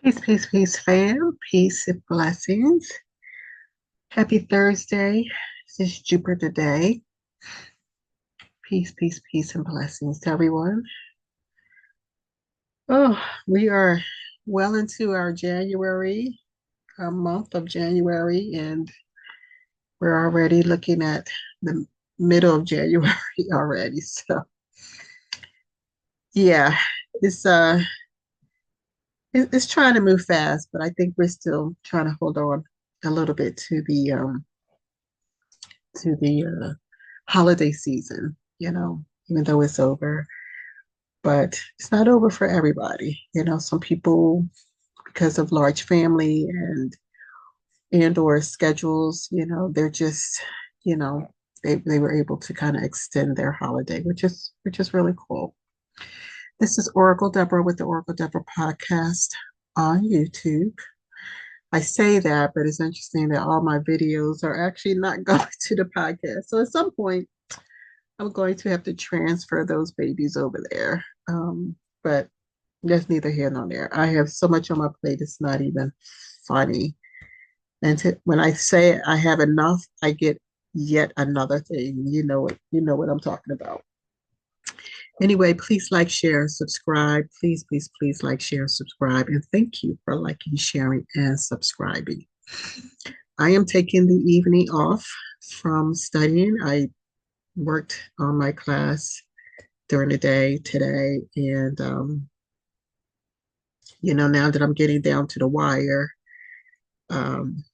Peace, peace, peace, fam. Peace and blessings. Happy Thursday. This is Jupiter Day. Peace, peace, peace, and blessings to everyone. Oh, we are well into our January, our month of January, and we're already looking at the middle of January already. So, yeah, it's uh, it's trying to move fast, but I think we're still trying to hold on a little bit to the holiday season, even though it's over. But it's not over for everybody. Some people, because of large family and or schedules, they're just, you know, they were able to kind of extend their holiday, which is really cool. This is Oracle Deborah with the Oracle Deborah podcast on YouTube. I say that, but it's interesting that all my videos are actually not going to the podcast. So at some point, I'm going to have to transfer those babies over there. But that's neither here nor there. I have so much on my plate, it's not even funny. When I say I have enough, I get yet another thing. You know what I'm talking about. Anyway, please like, share, and subscribe. Please, please, please like, share, subscribe. And thank you for liking, sharing, and subscribing. I am taking the evening off from studying. I worked on my class during the day today. And, now that I'm getting down to the wire, um,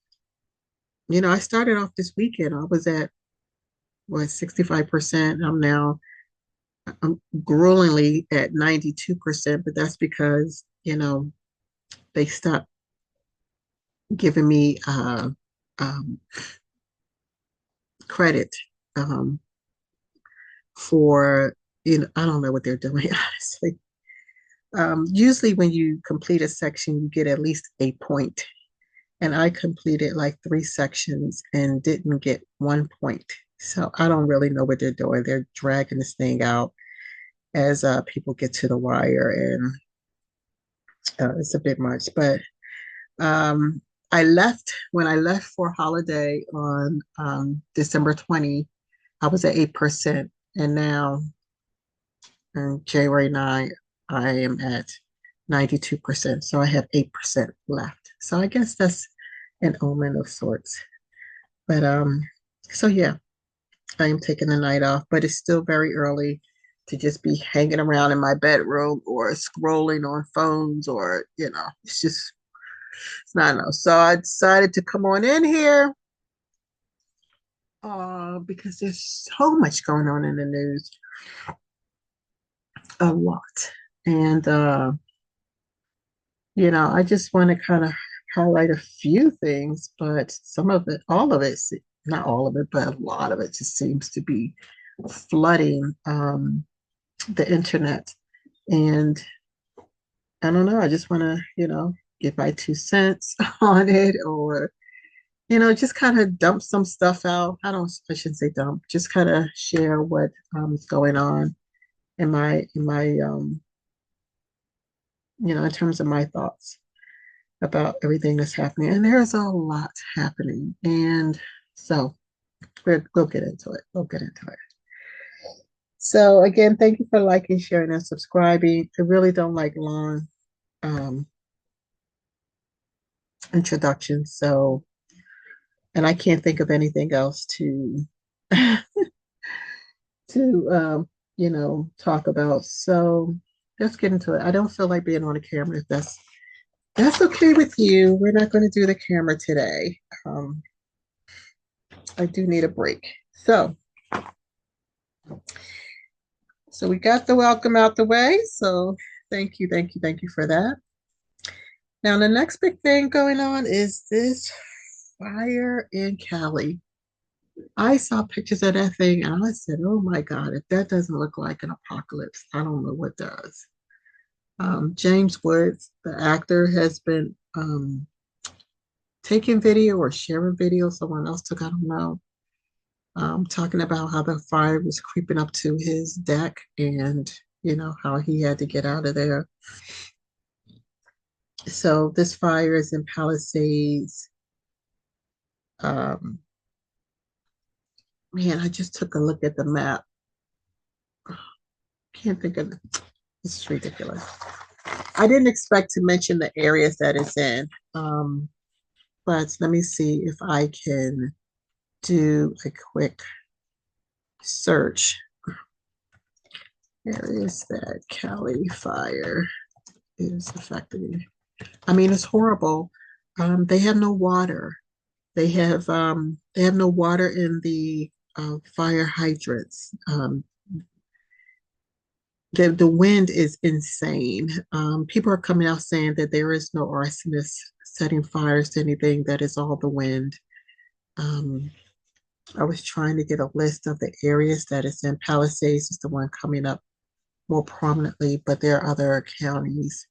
I started off this weekend. I was at, 65%. I'm gruelingly at 92%, but that's because, they stopped giving me um, credit um, for, I don't know what they're doing, honestly. Usually when you complete a section, you get at least a point. And I completed like 3 sections and didn't get 1 point. So I don't really know what they're doing. They're dragging this thing out as people get to the wire, and it's a bit much. But um, when I left for holiday on December 20. I was at 8%, and now on January 9, I am at 92%. So I have 8% left. So I guess that's an omen of sorts. But so yeah, I am taking the night off, but it's still very early to just be hanging around in my bedroom or scrolling on phones, or it's not enough. So I decided to come on in here because there's so much going on in the news, a lot. And I just want to kind of highlight a few things, but some of it, all of it, not all of it, but a lot of it just seems to be flooding the internet. And I don't know, I just want to, give my 2 cents on it, or, just kind of dump some stuff out. I shouldn't say dump, just kind of share what is going on in in terms of my thoughts about everything that's happening. And there's a lot happening. And so we'll get into it. We'll get into it. So again, thank you for liking, sharing, and subscribing. I really don't like long um, introductions. So, and I can't think of anything else to talk about. So let's get into it. I don't feel like being on the camera. If that's okay with you, we're not going to do the camera today. I do need a break. So we got the welcome out the way. So thank you, thank you, thank you for that. Now the next big thing going on is this fire in Cali. I saw pictures of that thing and I said, oh my God, if that doesn't look like an apocalypse, I don't know what does. James Woods, the actor, has been taking video or sharing video. Someone else took, I don't know, talking about how the fire was creeping up to his deck, and how he had to get out of there. So this fire is in Palisades. Um, Man, I just took a look at the map. Can't think of it. This is ridiculous. I didn't expect to mention the areas that it's in. But let me see if I can do a quick search. Areas that Cali fire is affecting. I mean, it's horrible. They have no water. They have no water in the fire hydrants. The wind is insane. People are coming out saying that there is no arsonist setting fires to anything. That is all the wind. Um, I was trying to get a list of the areas that it's in. Palisades is the one coming up more prominently, but there are other counties.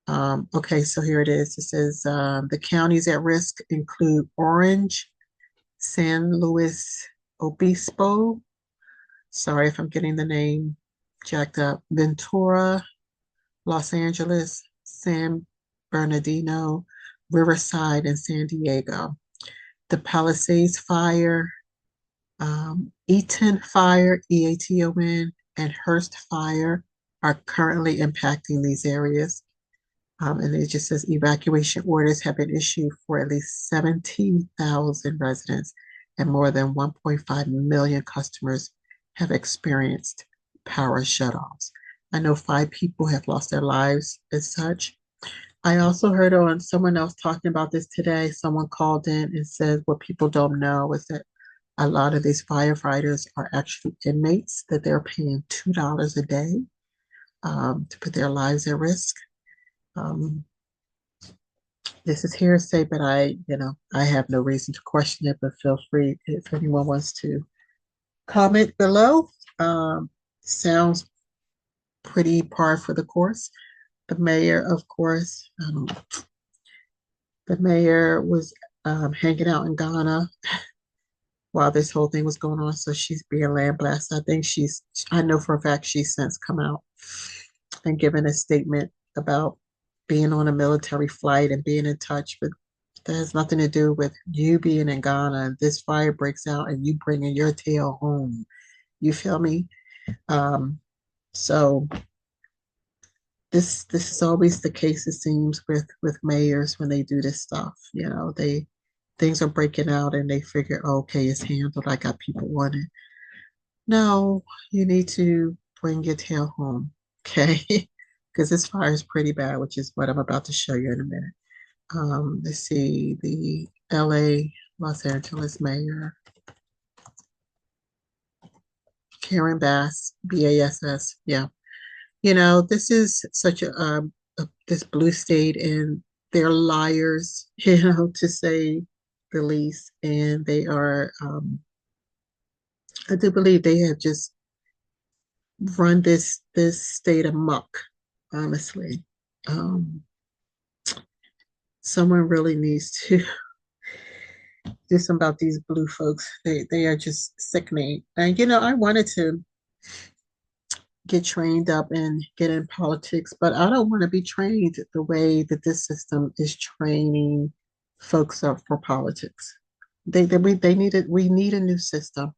Okay, so here it is. It says the counties at risk include Orange, San Luis Obispo. Sorry if I'm getting the name jacked up. Ventura, Los Angeles, San Bernardino, Riverside, and San Diego. The Palisades Fire, Eaton Fire, EATON, and Hearst Fire are currently impacting these areas. And it just says evacuation orders have been issued for at least 17,000 residents, and more than 1.5 million customers have experienced power shutoffs. I know 5 people have lost their lives as such. I also heard on someone else talking about this today. Someone called in and said what people don't know is that a lot of these firefighters are actually inmates, that they're paying $2 a day to put their lives at risk. Um, this is hearsay, but I have no reason to question it, but feel free if anyone wants to comment below. Sounds pretty par for the course. The mayor, of course, the mayor was hanging out in Ghana while this whole thing was going on. So she's being lambasted. I know for a fact she's since come out and given a statement about being on a military flight and being in touch with. That has nothing to do with you being in Ghana and this fire breaks out and you bringing your tail home. You feel me? Um, so this is always the case, it seems, with mayors when they do this stuff. They things are breaking out and they figure, oh, okay, it's handled. I got people wanted. No, you need to bring your tail home, okay? Because this fire is pretty bad, which is what I'm about to show you in a minute. Let's see, the LA, Los Angeles mayor, Karen Bass, BASS. Yeah. This is such this blue state, and they're liars, to say the least. And they are, I do believe they have just run this state amok, honestly. Um, Someone really needs to do something about these blue folks. They are just sickening. And I wanted to get trained up and get in politics, but I don't want to be trained the way that this system is training folks up for politics. They need it. We need a new system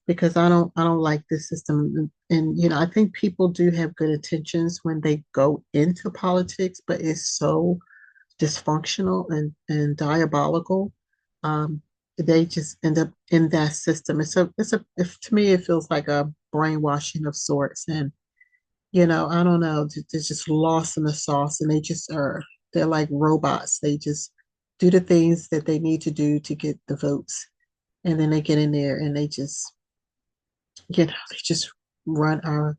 because I don't like this system. And I think people do have good intentions when they go into politics, but it's so dysfunctional and diabolical. Um, they just end up in that system. If to me it feels like a brainwashing of sorts, and I don't know, they're just lost in the sauce, and they're like robots. They just do the things that they need to do to get the votes, and then they get in there and they just run our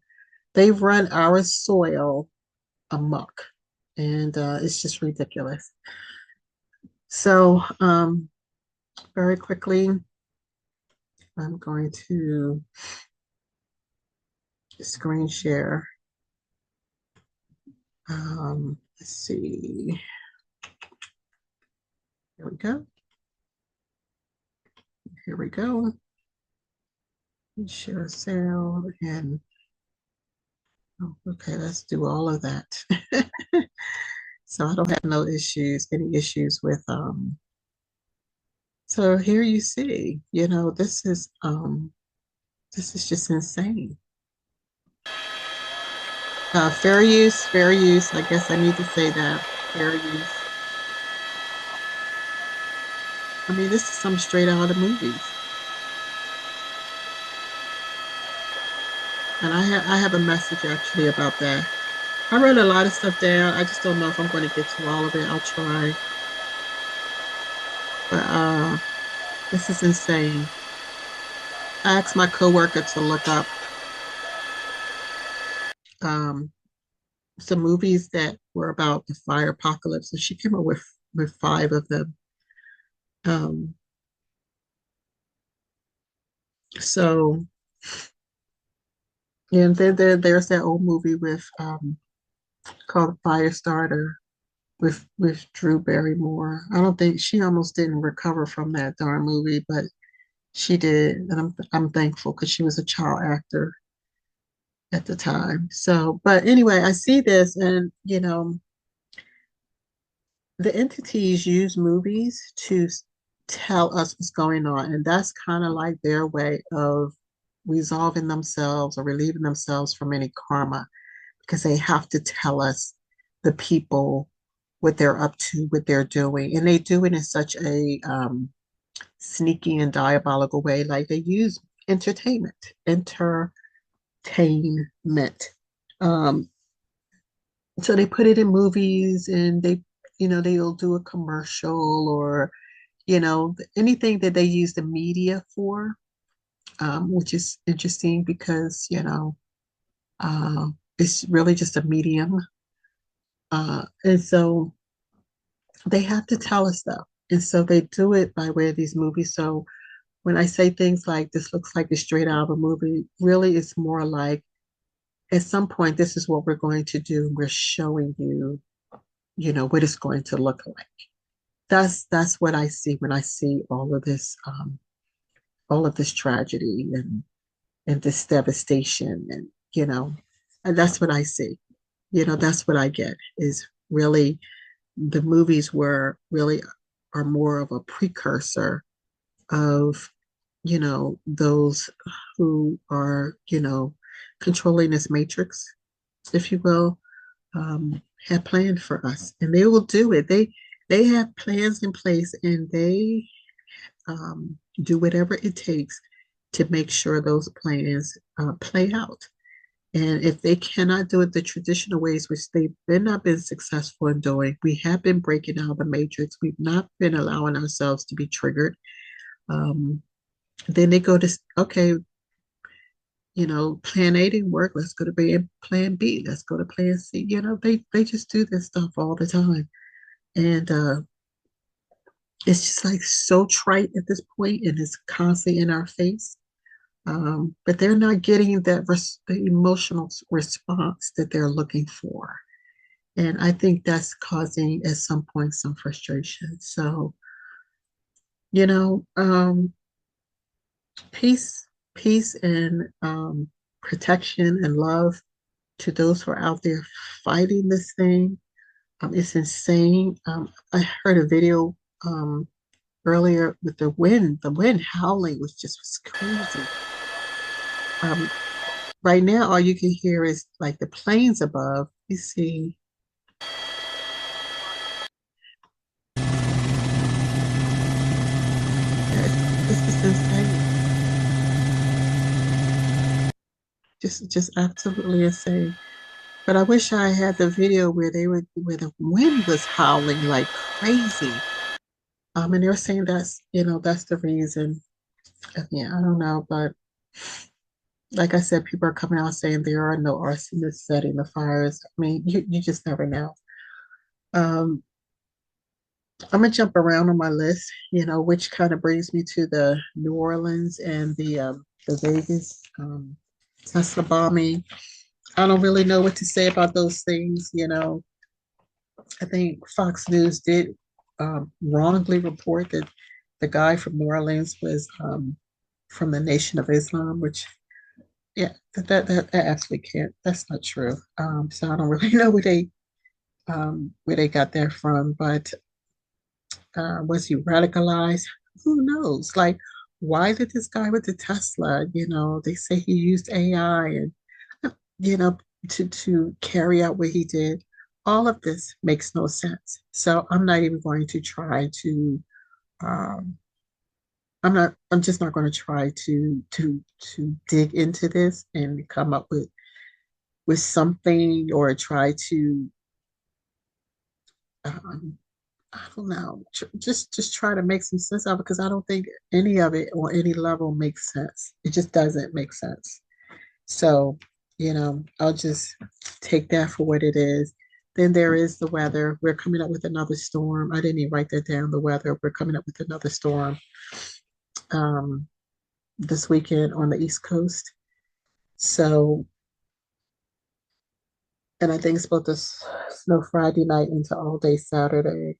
they've run our soil amok, and it's just ridiculous. So, very quickly, I'm going to screen share. Let's see. Here we go. Here we go. Share sale and okay, let's do all of that. So I don't have no issues, any issues with so here you see, this is just insane. Fair use. I guess I need to say that. Fair use. I mean, this is some straight out of movies. And I have a message actually about that. I wrote a lot of stuff down. I just don't know if I'm going to get to all of it. I'll try. But this is insane. I asked my coworker to look up um some movies that were about the fire apocalypse, and she came up with five of them. Um, so and then there's that old movie with called Firestarter with Drew Barrymore. I don't think she almost didn't recover from that darn movie, but she did, and I'm thankful because she was a child actor at the time. So, but anyway, I see this, and the entities use movies to tell us what's going on, and that's kind of like their way of resolving themselves or relieving themselves from any karma because they have to tell us the people what they're up to, what they're doing, and they do it in such a sneaky and diabolical way. Like they use entertainment, entertainment. Um, so they put it in movies, and they'll do a commercial or anything that they use the media for, which is interesting because it's really just a medium, and so they have to tell us stuff, and so they do it by way of these movies. So when I say things like this looks like a straight out of a movie, really it's more like at some point this is what we're going to do. We're showing you, what it's going to look like. That's what I see when I see all of this tragedy and this devastation, and that's what I see. That's what I get is really the movies were really are more of a precursor of those who are controlling this matrix, if you will, have planned for us, and they will do it. They have plans in place, and they do whatever it takes to make sure those plans play out. And if they cannot do it the traditional ways, which they've not been successful in doing, we have been breaking out of the matrix. We've not been allowing ourselves to be triggered. Um, then they go to, okay, plan A didn't work. Let's go to plan B. Let's go to plan C. They just do this stuff all the time. And it's just like so trite at this point, and it's constantly in our face. But they're not getting the emotional response that they're looking for. And I think that's causing at some point some frustration. So, you know, um, peace, peace and protection and love to those who are out there fighting this thing. It's insane. I heard a video earlier with the wind. The wind howling was crazy. Um, right now, all you can hear is like the planes above. You see, this is insane. Just absolutely insane. But I wish I had the video where the wind was howling like crazy. And they were saying that's the reason. Yeah, I don't know, but like I said, people are coming out saying there are no arsonists setting the fires. I mean, you just never know. Um, I'm gonna jump around on my list, which kind of brings me to the New Orleans and the Vegas Tesla bombing. I don't really know what to say about those things. I think Fox News did wrongly report that the guy from New Orleans was from the Nation of Islam, which yeah, that actually can't. That's not true. So I don't really know what they where they got that from, but was he radicalized? Who knows? Like, why did this guy with the Tesla, they say he used AI and, you know, to carry out what he did. All of this makes no sense. So I'm not even going to try to, um, I'm just not going to try to dig into this and come up with something or try to, um, I don't know, just try to make some sense of it because I don't think any of it or any level makes sense. It just doesn't make sense. So, I'll just take that for what it is. Then there is the weather. We're coming up with another storm. I didn't even write that down. The weather. We're coming up with another storm um, this weekend on the East Coast. So, and I think it's supposed to snow Friday night into all day Saturday.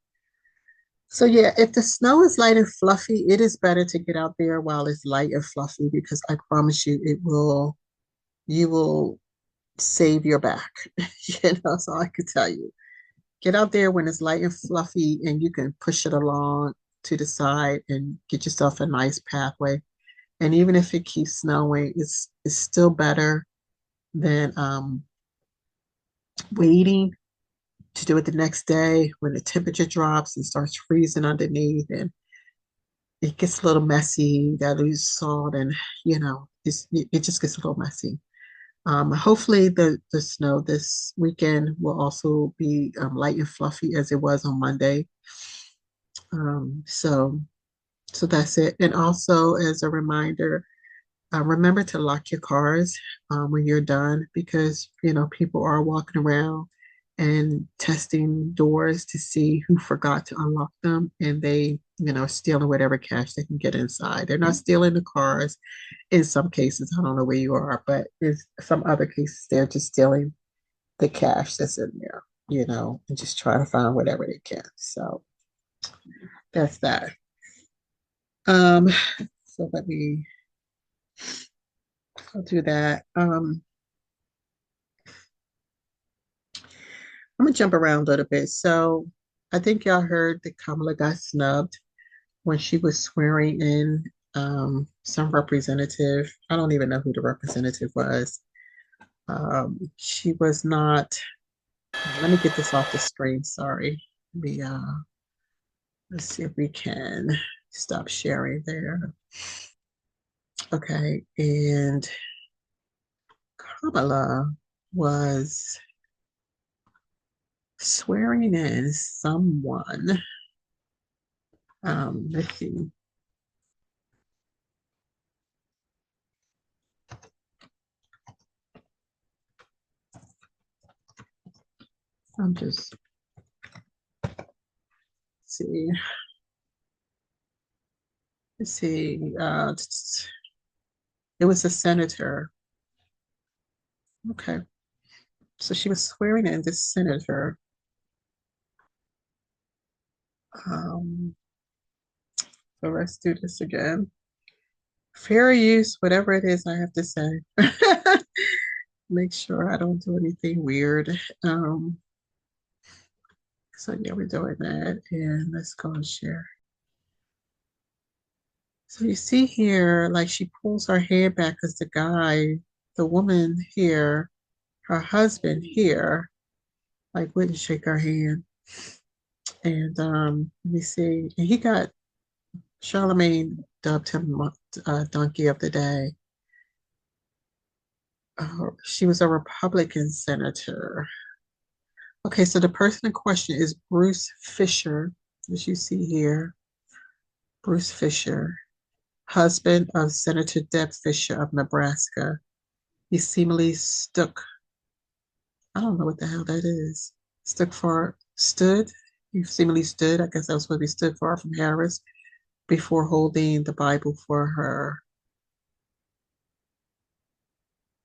So yeah, if the snow is light and fluffy, it is better to get out there while it's light and fluffy because I promise you you will save your back. That's all I can tell you. Get out there when it's light and fluffy and you can push it along to the side and get yourself a nice pathway. And even if it keeps snowing, it's still better than waiting to do it the next day when the temperature drops and starts freezing underneath and it gets a little messy, that loose salt, and it just gets a little messy. Hopefully the snow this weekend will also be light and fluffy as it was on Monday. So that's it. And also as a reminder, remember to lock your cars when you're done because people are walking around and testing doors to see who forgot to unlock them, and they stealing whatever cash they can get inside. They're not stealing the cars. In some cases, I don't know where you are, but in some other cases, they're just stealing the cash that's in there, and just trying to find whatever they can. So that's that. Um, so I'll do that. I'm gonna jump around a little bit. So I think y'all heard that Kamala got snubbed when she was swearing in some representative. I don't even know who the representative was. She was not. Let me get this off the screen. Sorry. Let's see if we can stop sharing there. Okay, and Kamala was swearing in someone. Let's see. I'm just see. Let's see. It was a senator. Okay, so she was swearing in this senator. Um, so let's do this again. Fair use, whatever it is I have to say. Make sure I don't do anything weird. So yeah, we're doing that. And let's go and share. So you see here, like she pulls her hair back because the woman here, her husband here, like wouldn't shake her hand. And let me see. And he got Charlemagne dubbed him Donkey of the Day. She was a Republican senator. Okay, so the person in question is Bruce Fisher, as you see here. Bruce Fisher, husband of Senator Deb Fisher of Nebraska. He seemingly stuck, I don't know what the hell that is. Stood. He seemingly stood. I guess that was what he stood for from Harris before holding the Bible for her.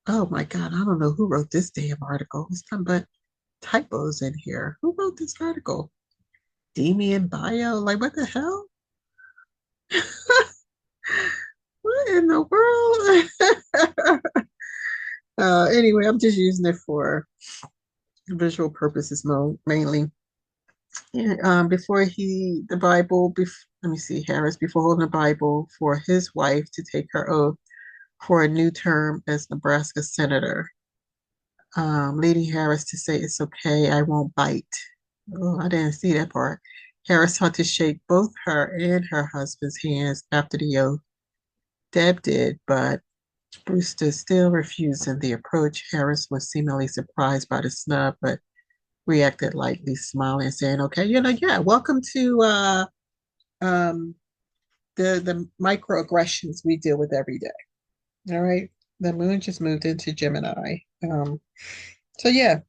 Oh my God, I don't know who wrote this damn article. It's nothing but typos in here. Who wrote this article? Demian Bio? Like, what the hell? What in the world? Anyway, I'm just using it for visual purposes mainly. Yeah, before the Bible, let me see, Harris, before holding the Bible for his wife to take her oath for a new term as Nebraska senator, leading Harris to say, "It's okay, I won't bite." Oh, I didn't see that part. Harris had to shake both her and her husband's hands after the oath. Deb did, but Brewster still refusing the approach. Harris was seemingly surprised by the snub, but reacted lightly, smiling and saying, "Okay, yeah, welcome to um, the microaggressions we deal with every day." All right, the moon just moved into Gemini. So yeah,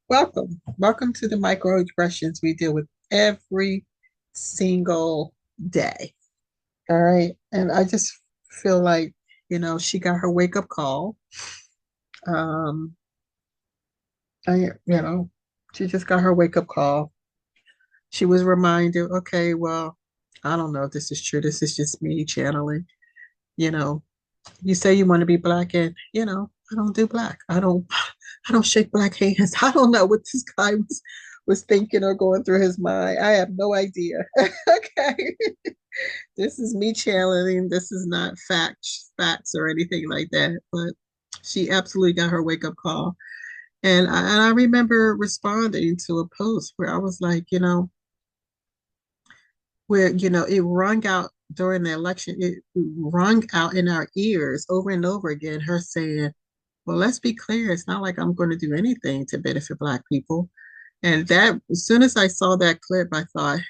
welcome to the microaggressions we deal with every single day. All right, and I just feel like she got her wake up call. Um, she just got her wake up call. She was reminded, okay, well, I don't know if this is true. This is just me channeling. You know, you say you want to be black, and I don't do black. I don't shake black hands. I don't know what this guy was thinking or going through his mind. I have no idea. Okay. This is me channeling. This is not facts or anything like that. But she absolutely got her wake up call. And I remember responding to a post where I was like, where it rung out during the election, it rung out in our ears over and over again, her saying, well, let's be clear, it's not like I'm going to do anything to benefit Black people. And that, as soon as I saw that clip, I thought,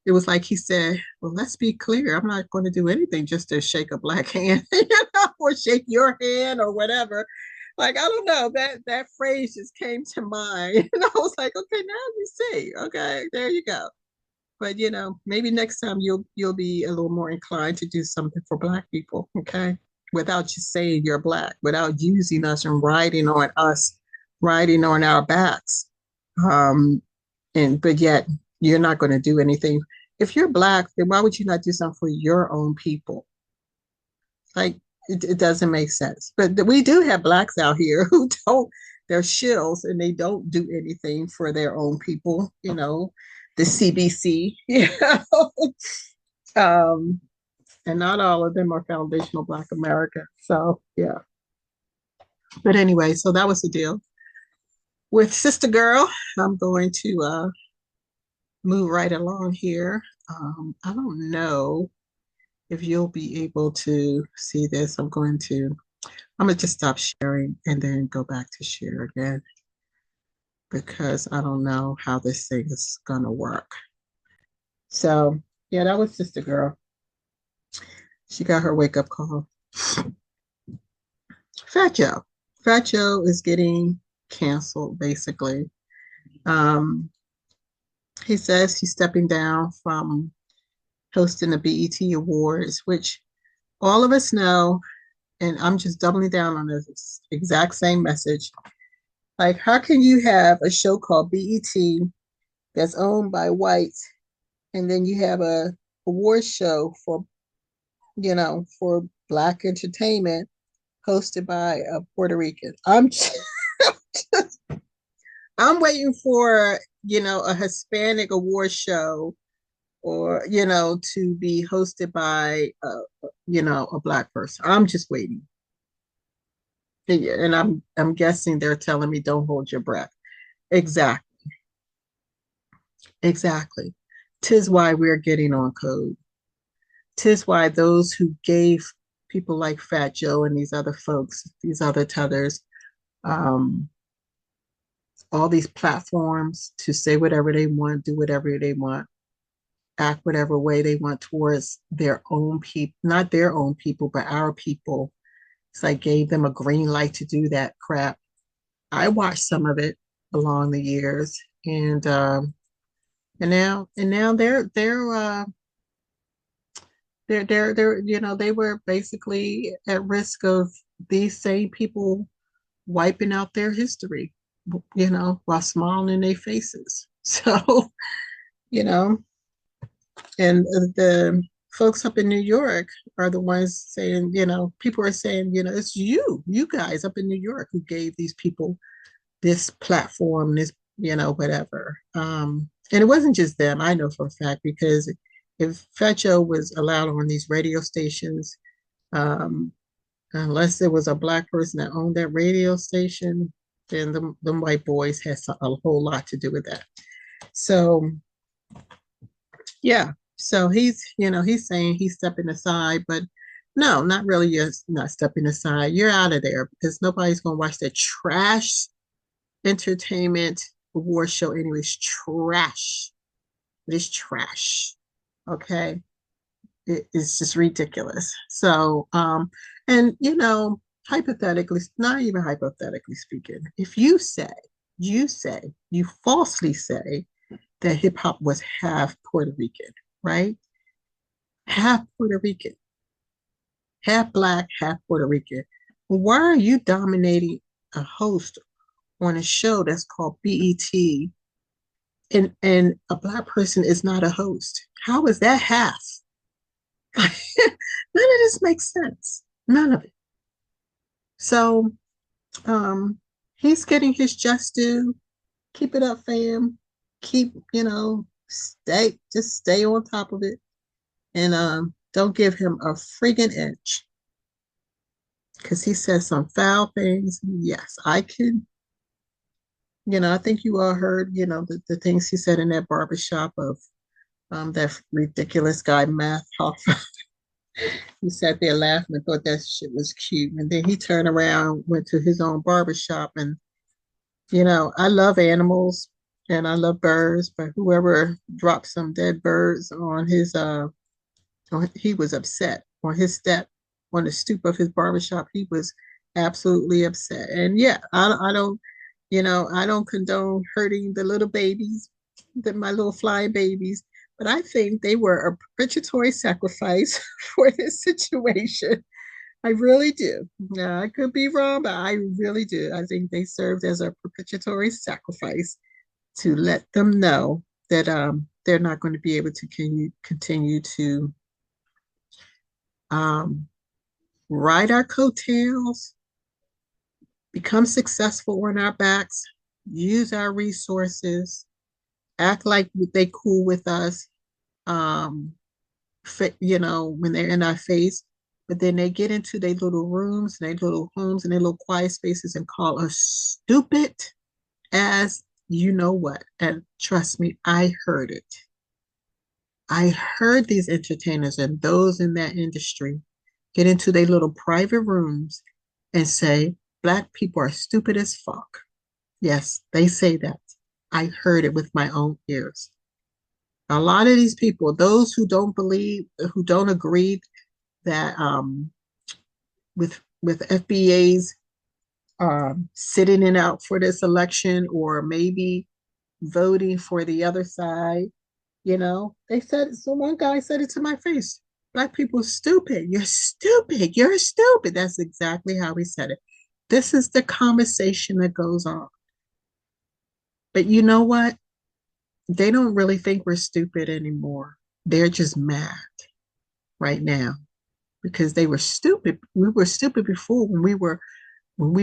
it was like he said, well, let's be clear, I'm not going to do anything just to shake a Black hand, or shake your hand or whatever. Like, I don't know, that phrase just came to mind. And I was like, okay, now you see. Okay, there you go. But maybe next time you'll be a little more inclined to do something for Black people, okay? Without just saying you're Black, without using us and riding on our backs. But yet you're not going to do anything. If you're Black, then why would you not do something for your own people? Like, it doesn't make sense. But we do have Blacks out here who don't, they're shills and they don't do anything for their own people, the CBC, um, and not all of them are foundational Black America. So, yeah. But anyway, so that was the deal. With Sister Girl, I'm going to move right along here. I don't know if you'll be able to see this. I'm going to just stop sharing and then go back to share again because I don't know how this thing is going to work. So, yeah, that was Sister Girl. She got her wake up call. Fat Joe. Fat Joe is getting canceled, basically. Um, he says he's stepping down from hosting the BET Awards, which all of us know, and I'm just doubling down on this exact same message. Like, how can you have a show called BET that's owned by whites, and then you have a award show for Black entertainment hosted by a Puerto Rican? I'm waiting for a Hispanic award show, or to be hosted by a Black person. I'm just waiting, and I'm guessing they're telling me don't hold your breath. Exactly, exactly. Tis why we're getting on code. Tis why those who gave people like Fat Joe and these other folks, these other tethers, um, all these platforms to say whatever they want, do whatever they want, act whatever way they want towards their own people, not their own people, but our people. It's like gave them a green light to do that crap. I watched some of it along the years, and now they're they were basically at risk of these same people wiping out their history, while smiling in their faces. So, you know, and folks up in New York are the ones saying, people are saying, it's you guys up in New York who gave these people this platform, this, whatever. And it wasn't just them, I know for a fact, because if Fat Joe was allowed on these radio stations, um, unless there was a black person that owned that radio station, then them white boys had a whole lot to do with that. So, yeah. So he's saying he's stepping aside, but no, not really. You're not stepping aside. You're out of there because nobody's going to watch that trash entertainment award show anyways. Trash. It is trash. Okay. It's just ridiculous. So, and hypothetically, not even hypothetically speaking, if you falsely say that hip hop was half Puerto Rican, right? Half Puerto Rican, half black, half Puerto Rican. Why are you dominating a host on a show that's called BET and a black person is not a host? How is that half? None of this makes sense. None of it. So he's getting his just due. Keep it up, fam. Keep, stay on top of it. And don't give him a friggin' inch. Because he says some foul things. Yes, I can. I think you all heard, the things he said in that barbershop of that ridiculous guy, Math Hoffa. He sat there laughing and thought that shit was cute. And then he turned around, went to his own barbershop. And, I love animals and I love birds, but whoever dropped some dead birds on his, he was upset on his step, on the stoop of his barbershop. He was absolutely upset. And yeah, I don't, I don't condone hurting the little babies, my little flying babies. But I think they were a propitiatory sacrifice for this situation. I really do. Now, I could be wrong, but I really do. I think they served as a propitiatory sacrifice to let them know that they're not going to be able to continue to ride our coattails, become successful on our backs, use our resources, act like they cool with us, when they're in our face, but then they get into their little rooms, their little homes, and their little quiet spaces and call us stupid as you know what. And trust me, I heard it. I heard these entertainers and those in that industry get into their little private rooms and say, Black people are stupid as fuck. Yes, they say that. I heard it with my own ears. A lot of these people, those who don't believe, who don't agree that with FBA's sitting it out for this election or maybe voting for the other side, they said, so one guy said it to my face, Black people are stupid. You're stupid. You're stupid. That's exactly how he said it. This is the conversation that goes on. But you know what? They don't really think we're stupid anymore. They're just mad right now because they were stupid. We were stupid before when we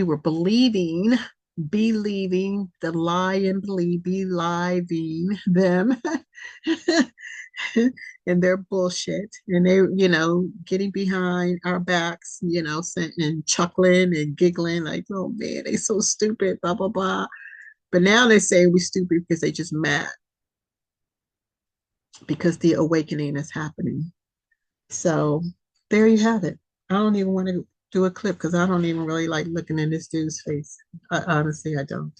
were believing the lie and believing them and their bullshit. And they, getting behind our backs, and chuckling and giggling like, oh man, they so stupid, blah, blah, blah. But now they say we're stupid because they just mad because the awakening is happening. So there you have it. I don't even want to do a clip because I don't even really like looking in this dude's face. Honestly, I don't.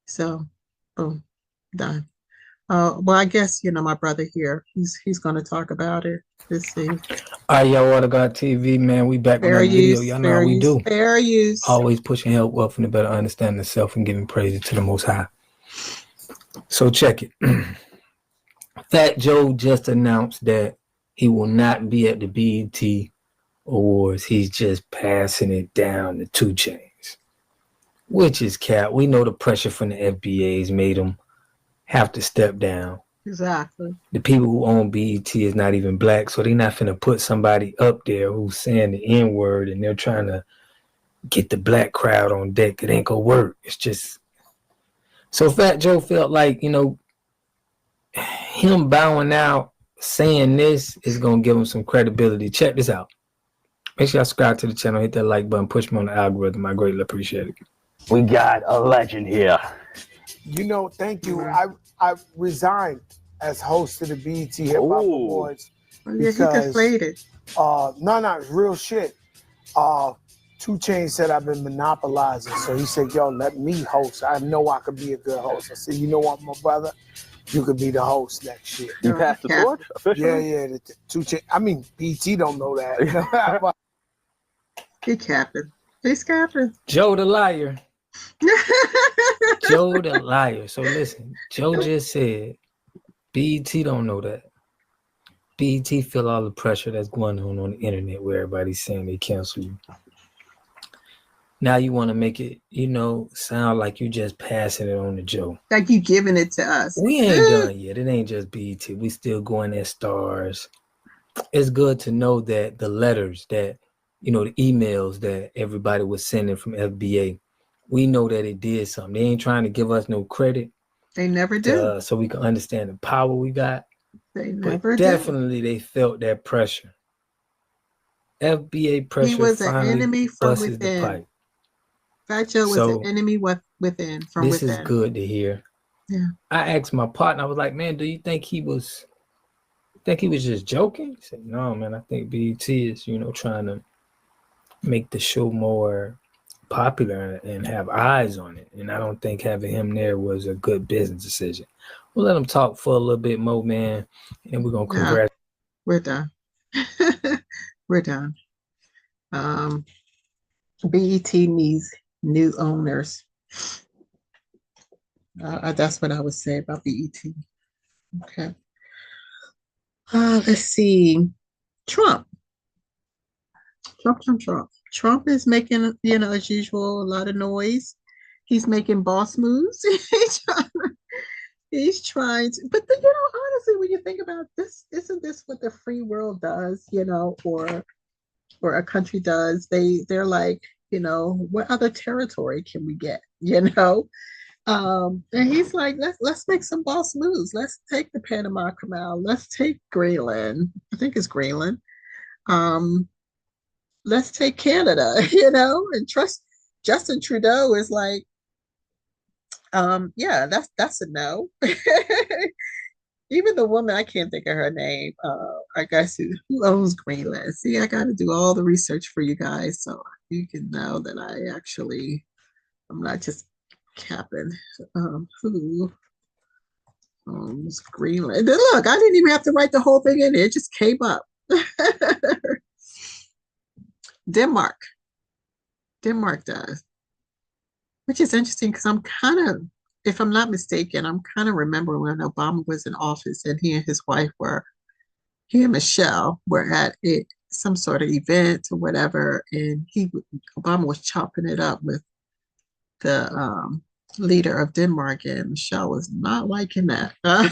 So, boom, done. Well, I guess my brother here. He's going to talk about it. Let's see. All right, y'all, Water God TV, man. We back on that video. Y'all know how we do. Fair use. Always pushing health, wealth, and a better understanding of self and giving praise to the Most High. So check it. Fat Joe just announced that he will not be at the BET Awards. He's just passing it down to 2 Chainz, which is cap. We know the pressure from the FBA's made him have to step down. Exactly. The people who own BET is not even black, so they're not finna put somebody up there who's saying the N-word and they're trying to get the black crowd on deck. It ain't gonna work. It's just so Fat Joe felt like, him bowing out, saying this is gonna give him some credibility. Check this out. Make sure y'all subscribe to the channel, hit that like button, push me on the algorithm. I greatly appreciate it. We got a legend here. Thank you. I resigned as host of the BET Hip Hop Awards. Well, yeah, he deflated. No, real shit. 2 Chainz said I've been monopolizing, so he said, "Yo, let me host. I know I could be a good host." I said, "You know what, my brother, you could be the host next year." You passed the torch officially. Yeah. The 2 Chainz. I mean, BET don't know that. He capping. He's capping. Joe the liar. Joe the liar. So listen, Joe just said BET don't know that. BET feel all the pressure that's going on the internet where everybody's saying they cancel you. Now you want to make it, sound like you just passing it on to Joe. Like you giving it to us. We ain't done yet. It ain't just BET. We still going at stars. It's good to know that the letters that, the emails that everybody was sending from FBA, we know that it did something. They ain't trying to give us no credit. They never do. So we can understand the power we got. They never did. Definitely they felt that pressure. FBA pressure. He was an enemy from within. The pipe. Fat Joe was an enemy within. This is good to hear. Yeah. I asked my partner, I was like, man, do you think he was just joking? He said, no, man, I think BET is, trying to make the show more popular and have eyes on it. And I don't think having him there was a good business decision. We'll let him talk for a little bit more, man. And we're going to congratulate. We're done. We're done. BET needs new owners. That's what I would say about BET. Okay. Let's see. Trump is making, as usual, a lot of noise. He's making boss moves. He's trying to, but honestly, when you think about this, isn't this what the free world does, or a country does? They're like, what other territory can we get, and he's like, let's make some boss moves. Let's take the Panama Canal. Let's take Greenland. I think it's Greenland. Let's take Canada, and trust Justin Trudeau is like, yeah, that's a no. Even the woman, I can't think of her name. I guess who owns Greenland. See, I got to do all the research for you guys so you can know that I'm not just capping. Who owns Greenland? Look, I didn't even have to write the whole thing in there. It just came up. Denmark does, which is interesting because I'm kind of, if I'm not mistaken, I'm kind of remembering when Obama was in office and he and Michelle were at some sort of event or whatever, and Obama was chopping it up with the leader of Denmark, and Michelle was not liking that. I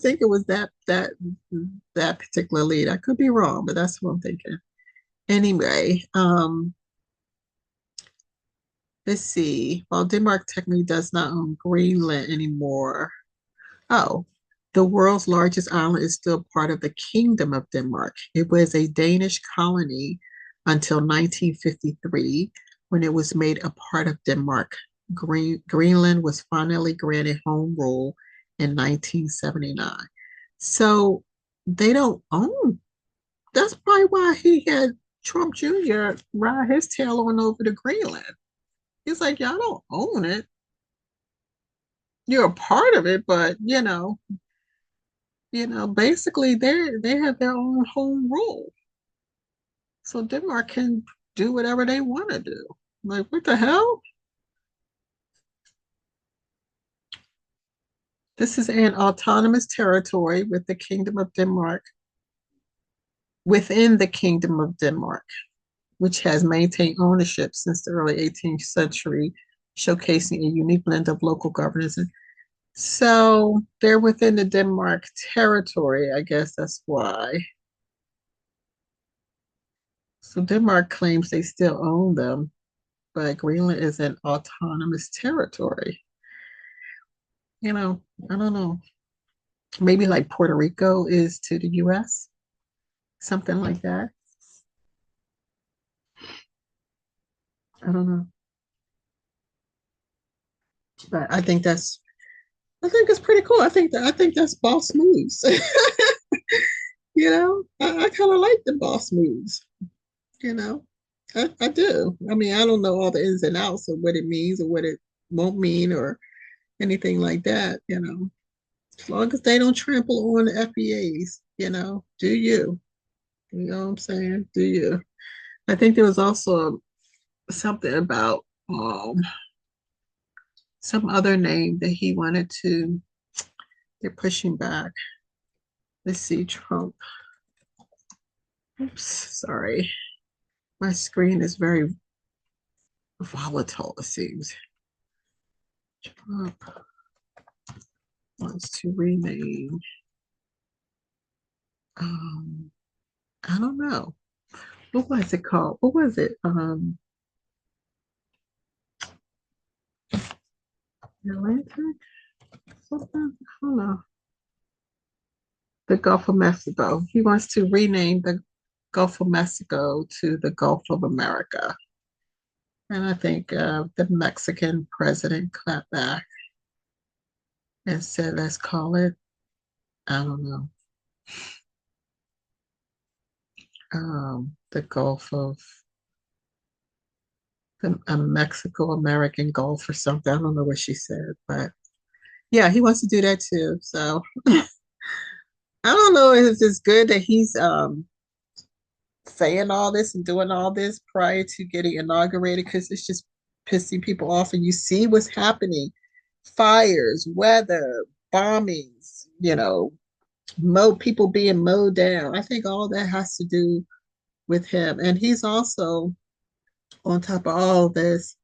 think it was that particular lead. I could be wrong, but that's what I'm thinking. Anyway, let's see. While Denmark technically does not own Greenland anymore, the world's largest island is still part of the Kingdom of Denmark. It was a Danish colony until 1953, when it was made a part of Denmark. Greenland was finally granted home rule in 1979. So they don't own. That's probably why he had Trump Jr. ride his tail on over to Greenland. He's like, y'all don't own it. You're a part of it, but basically they have their own home rule. So Denmark can do whatever they want to do. Like, what the hell? This is an autonomous territory with the Kingdom of Denmark, within the Kingdom of Denmark, which has maintained ownership since the early 18th century, showcasing a unique blend of local governance. So they're within the Denmark territory. I guess that's why. So Denmark claims they still own them, but Greenland is an autonomous territory. I don't know. Maybe like Puerto Rico is to the US, something like that. I don't know. But I think it's pretty cool. I think that's boss moves. I kind of like the boss moves, you know. I do. I mean, I don't know all the ins and outs of what it means or what it won't mean or anything like that. As long as they don't trample on the FBAs, do you? You know what I'm saying? Do you? I think there was also something about some other name that he wanted to, they're pushing back. Let's see, Trump. Oops, sorry. My screen is very volatile, it seems. Trump wants to rename. I don't know. What was it called? What was it? Atlantic? Something? I don't know. The Gulf of Mexico. He wants to rename the Gulf of Mexico to the Gulf of America. And I think the Mexican president clapped back and said, let's call it, I don't know, the Gulf of a Mexico American Gulf or something. I don't know what she said, but yeah, he wants to do that too. So I don't know if it's good that he's saying all this and doing all this prior to getting inaugurated because it's just pissing people off. And you see what's happening: fires, weather, bombings, people being mowed down. I think all that has to do with him. And he's also, on top of all of this,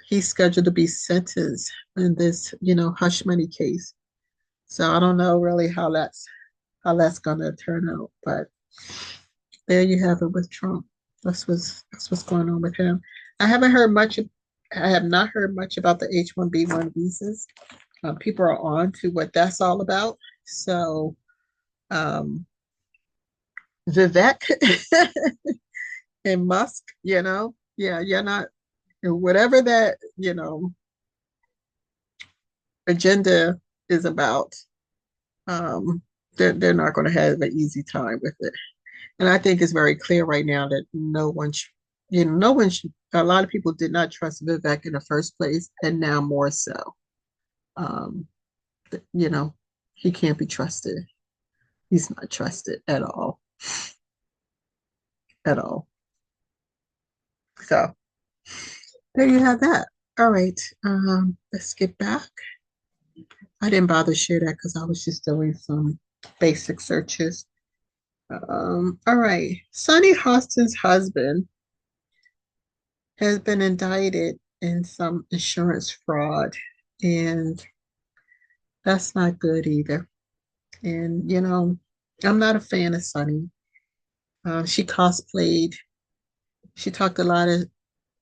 he's scheduled to be sentenced in this, hush money case. So I don't know really how that's gonna turn out. But there you have it with Trump. That's what's going on with him. I haven't heard much. I have not heard much about the H-1B1 visas. People are on to what that's all about. So Vivek and Musk, yeah, you're not whatever that agenda is about. They're not going to have an easy time with it. And I think it's very clear right now that no one, no one should. A lot of people did not trust Vivek in the first place, and now more so. Um, you know, he can't be trusted. He's not trusted at all, at all. So there you have that. All right, let's get back. I didn't bother to share that because I was just doing some basic searches. All right, Sonny Hostin's husband has been indicted in some insurance fraud, and that's not good either. And I'm not a fan of Sonny. She cosplayed. She talked a lot of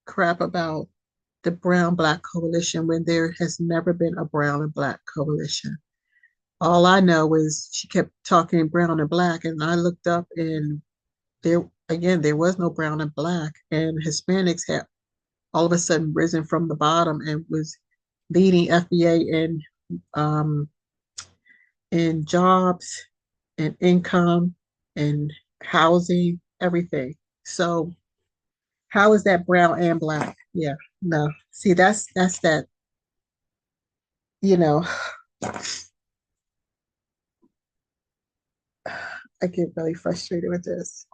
crap about the Brown Black Coalition when there has never been a Brown and Black coalition. All I know is she kept talking brown and black, and I looked up, and there was no brown and black, and Hispanics had all of a sudden risen from the bottom and was leading FBA in jobs and income and housing, everything. So how is that brown and black? Yeah, no. See, that's that, you know, I get really frustrated with this.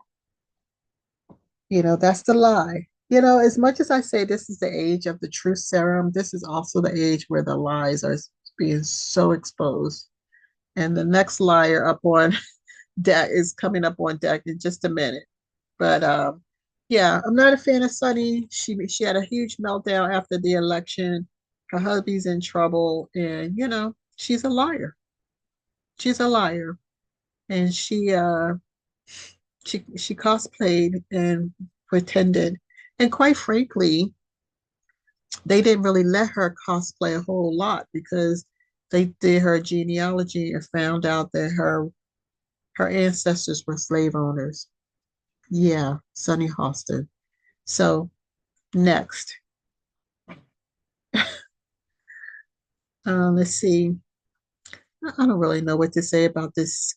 That's the lie. As much as I say this is the age of the truth serum, this is also the age where the lies are being so exposed. And the next liar up on deck is coming up on deck in just a minute. But yeah, I'm not a fan of Sunny. She had a huge meltdown after the election. her hubby's in trouble, and she's a liar. She's a liar. And she cosplayed and pretended. And quite frankly, they didn't really let her cosplay a whole lot because they did her genealogy and found out that her ancestors were slave owners. Yeah, Sonny Hostin. So next, let's see. I don't really know what to say about this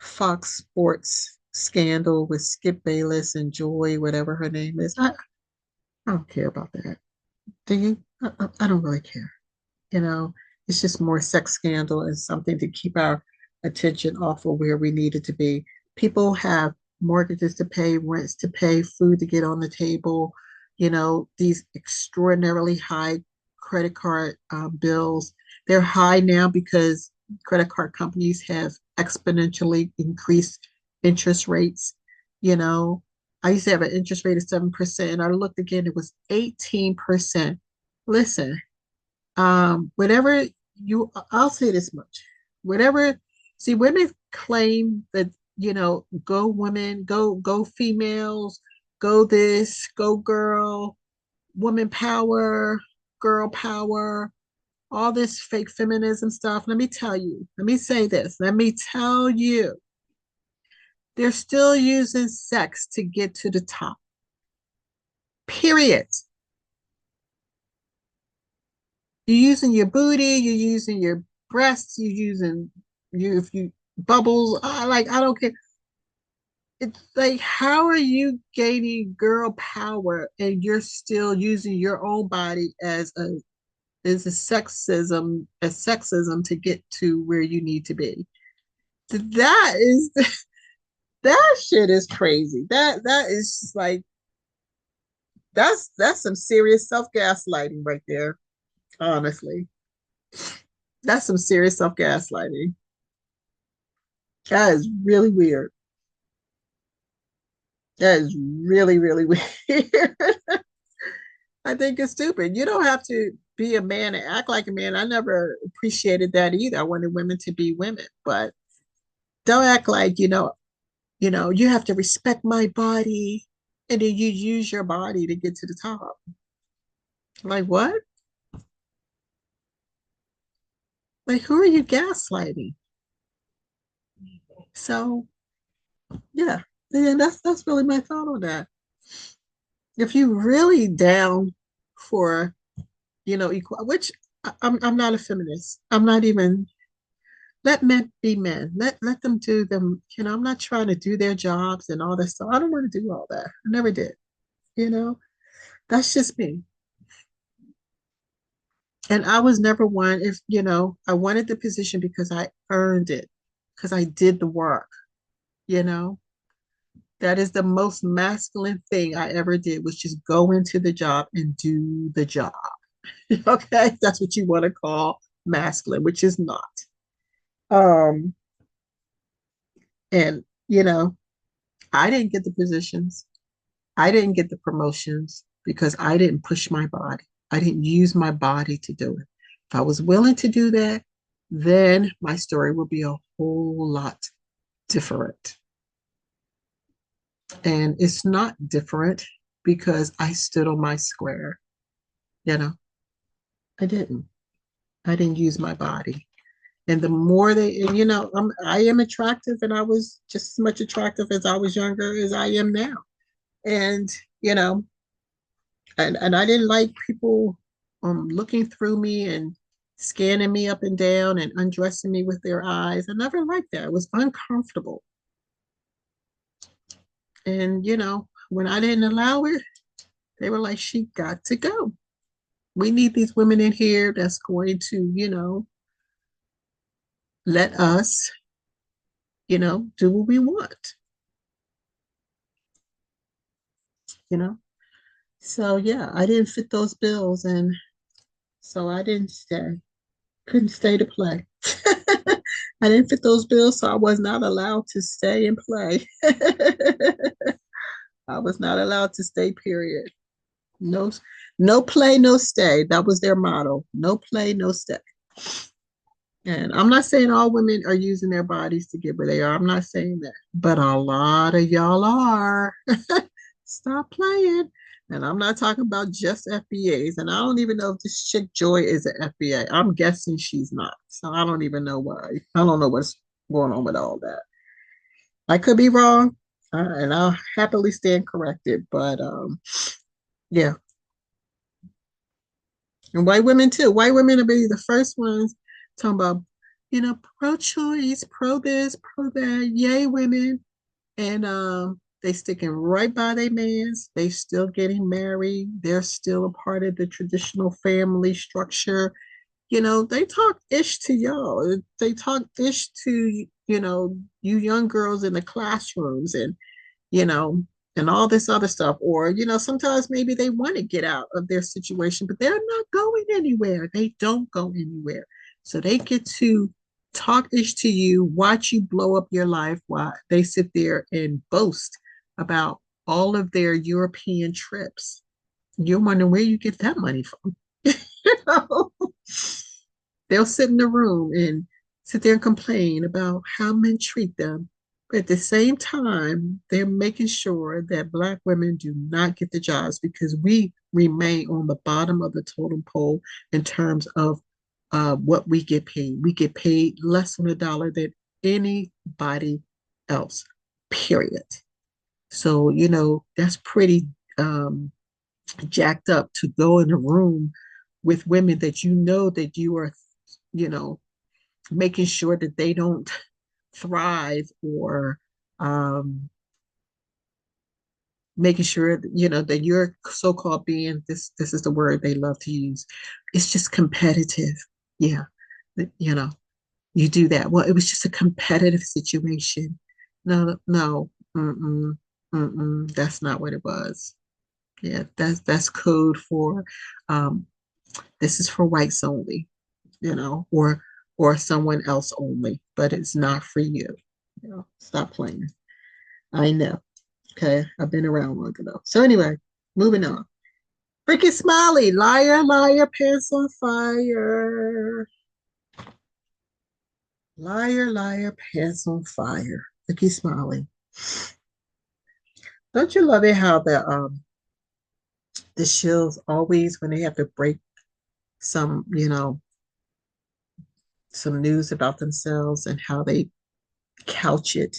Fox Sports scandal with Skip Bayless and Joy, whatever her name is. I don't care about that. Do you? I don't really care. You know, it's just more sex scandal and something to keep our attention off of where we needed to be. People have mortgages to pay, rents to pay, food to get on the table. These extraordinarily high credit card bills. They're high now because credit card companies have exponentially increased interest rates. You know, I used to have an interest rate of 7%, and I looked again, it was 18%. Listen, whatever I'll say this much. Whatever, see, women claim that, go women, go females, go this, go girl, woman power, girl power, all this fake feminism stuff. Let me tell you, let me say this, let me tell you, they're still using sex to get to the top. Period. You're using your booty, you're using your breasts, you're using if you bubbles. I don't care. It's like, how are you gaining girl power and you're still using your own body as a sexism to get to where you need to be? That is that shit is crazy. That is just like that's some serious self gaslighting right there. Honestly, that's some serious self gaslighting. That is really weird. That is really, really weird. I think it's stupid. You don't have to be a man and act like a man. I never appreciated that either. I wanted women to be women, but don't act like, you have to respect my body and then you use your body to get to the top. Like what? Like who are you gaslighting? So yeah, that's really my thought on that. If you really down for, equal, which I'm not a feminist. I'm not even, let men be men. Let them do them. I'm not trying to do their jobs and all that stuff. I don't want to do all that. I never did. You know, that's just me. And I was never one, if I wanted the position because I earned it, because I did the work, you know. That is the most masculine thing I ever did, was just go into the job and do the job. Okay, that's what you want to call masculine, which is not. Um, and I didn't get the positions. I didn't get the promotions because I didn't push my body. I didn't use my body to do it. If I was willing to do that, then my story would be a whole lot different. And it's not different because I stood on my square. I didn't. I didn't use my body. And the more they, and I am attractive, and I was just as much attractive as I was younger as I am now. And, and I didn't like people looking through me and scanning me up and down and undressing me with their eyes. I never liked that. It was uncomfortable. And, when I didn't allow it, they were like, she got to go. We need these women in here that's going to, let us, do what we want, you know? So yeah, I didn't fit those bills, and so I didn't stay. Couldn't stay to play. I didn't fit those bills, so I was not allowed to stay and play. I was not allowed to stay, period. No, no play, no stay. That was their motto. No play, no stay. And I'm not saying all women are using their bodies to get where they are. I'm not saying that. But a lot of y'all are. Stop playing. And I'm not talking about just FBAs. And I don't even know if this chick Joy is an FBA. I'm guessing she's not. So I don't even know why. I don't know what's going on with all that. I could be wrong. And I'll happily stand corrected. But yeah. And white women too. White women will be the first ones talking about, pro-choice, pro this, pro that, yay women. And they sticking right by their mans. They still getting married. They're still a part of the traditional family structure. They talk ish to y'all. They talk ish to, you young girls in the classrooms and, you know, and all this other stuff. Or, sometimes maybe they want to get out of their situation, but they're not going anywhere. They don't go anywhere. So they get to talk ish to you, watch you blow up your life while they sit there and boast about all of their European trips. You're wondering where you get that money from. They'll sit in the room and sit there and complain about how men treat them. But at the same time, they're making sure that Black women do not get the jobs because we remain on the bottom of the totem pole in terms of what we get paid. We get paid less on a dollar than anybody else, period. So, that's pretty jacked up to go in a room with women that that you are, you know, making sure that they don't thrive or making sure that, that you're so-called being this is the word they love to use. It's just competitive. Yeah. You know, you do that. Well, it was just a competitive situation. No, that's not what it was. Yeah, that's code for this is for whites only, or someone else only, but it's not for you. Stop playing. I know. Okay, I've been around long enough. So anyway, moving on. Ricky Smiley, liar, liar, pants on fire. Liar, liar, pants on fire. Ricky Smiley. Don't you love it how the shills always when they have to break some, some news about themselves and how they couch it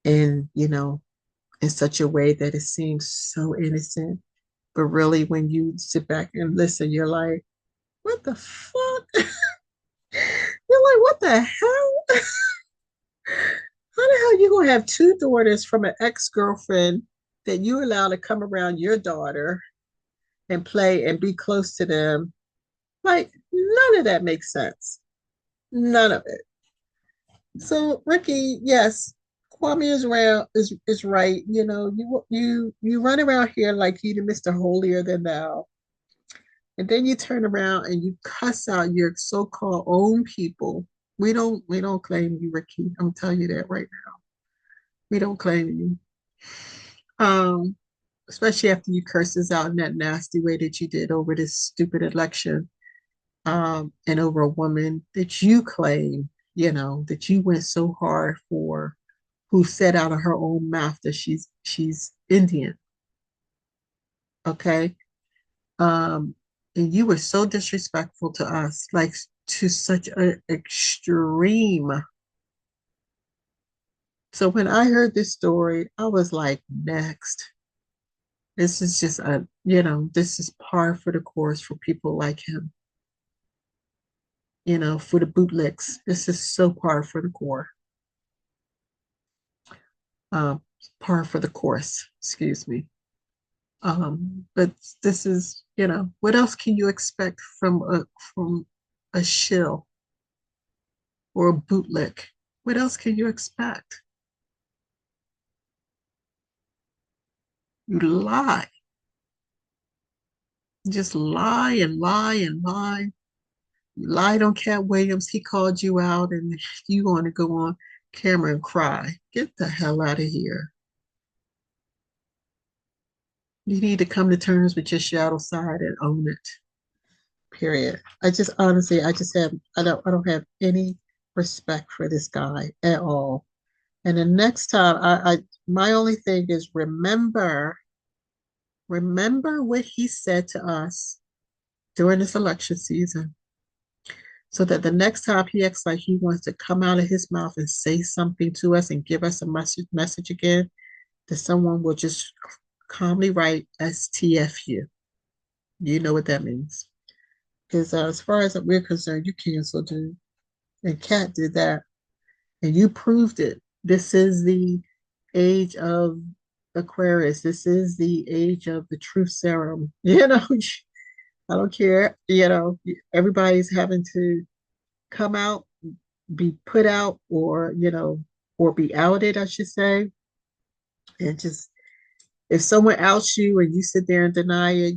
in, in such a way that it seems so innocent. But really, when you sit back and listen, you're like, what the fuck? You're like, what the hell? How the hell you gonna have two daughters from an ex-girlfriend that you allow to come around your daughter and play and be close to them? Like, none of that makes sense. None of it. So Ricky, yes, Kwame is right. You run around here like you the Mr. Holier than thou. And then you turn around and you cuss out your so-called own people. We don't claim you, Ricky. I'm telling you that right now. We don't claim you. Um, Especially after you curses out in that nasty way that you did over this stupid election, and over a woman that you claim, that you went so hard for, who said out of her own mouth that she's Indian. Okay. And you were so disrespectful to us, like to such an extreme. So when I heard this story, I was like, next. This is just this is par for the course for people like him. For the bootlicks. This is so par for the core. Um, Par for the course, excuse me. But this is, what else can you expect from a shill or a bootlick? What else can you expect? You lie. You just lie and lie and lie. You lied on Cat Williams. He called you out, and you want to go on camera and cry. Get the hell out of here. You need to come to terms with your shadow side and own it. Period. I just honestly, I don't have any respect for this guy at all. And the next time, my only thing is remember what he said to us during this election season, so that the next time he acts like he wants to come out of his mouth and say something to us and give us a message again, that someone will just calmly write STFU. You know what that means. Because as far as we're concerned, you canceled, dude. And Kat did that. And you proved it. This is the age of Aquarius. This is the age of the truth serum. You know, I don't care. You know, everybody's having to come out, be put out, or, you know, or be outed, I should say. And just, if someone outs you and you sit there and deny it,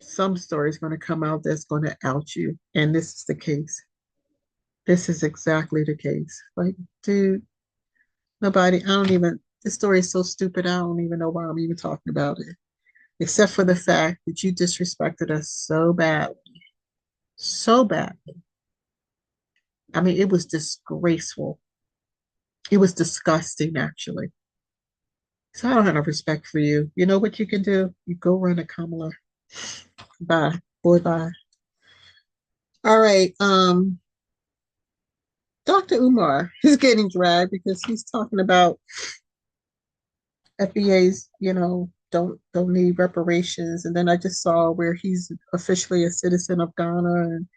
some story is going to come out that's going to out you. And this is the case. This is exactly the case. Like, dude, this story is so stupid, I don't even know why I'm even talking about it. Except for the fact that you disrespected us so badly. So badly. I mean, it was disgraceful. It was disgusting, actually. So I don't have no respect for you. You know what you can do? You go run a Kamala. Bye. Boy, bye. All right. Dr. Umar is getting dragged because he's talking about FBA's, you know, don't need reparations. And then I just saw where he's officially a citizen of Ghana. And,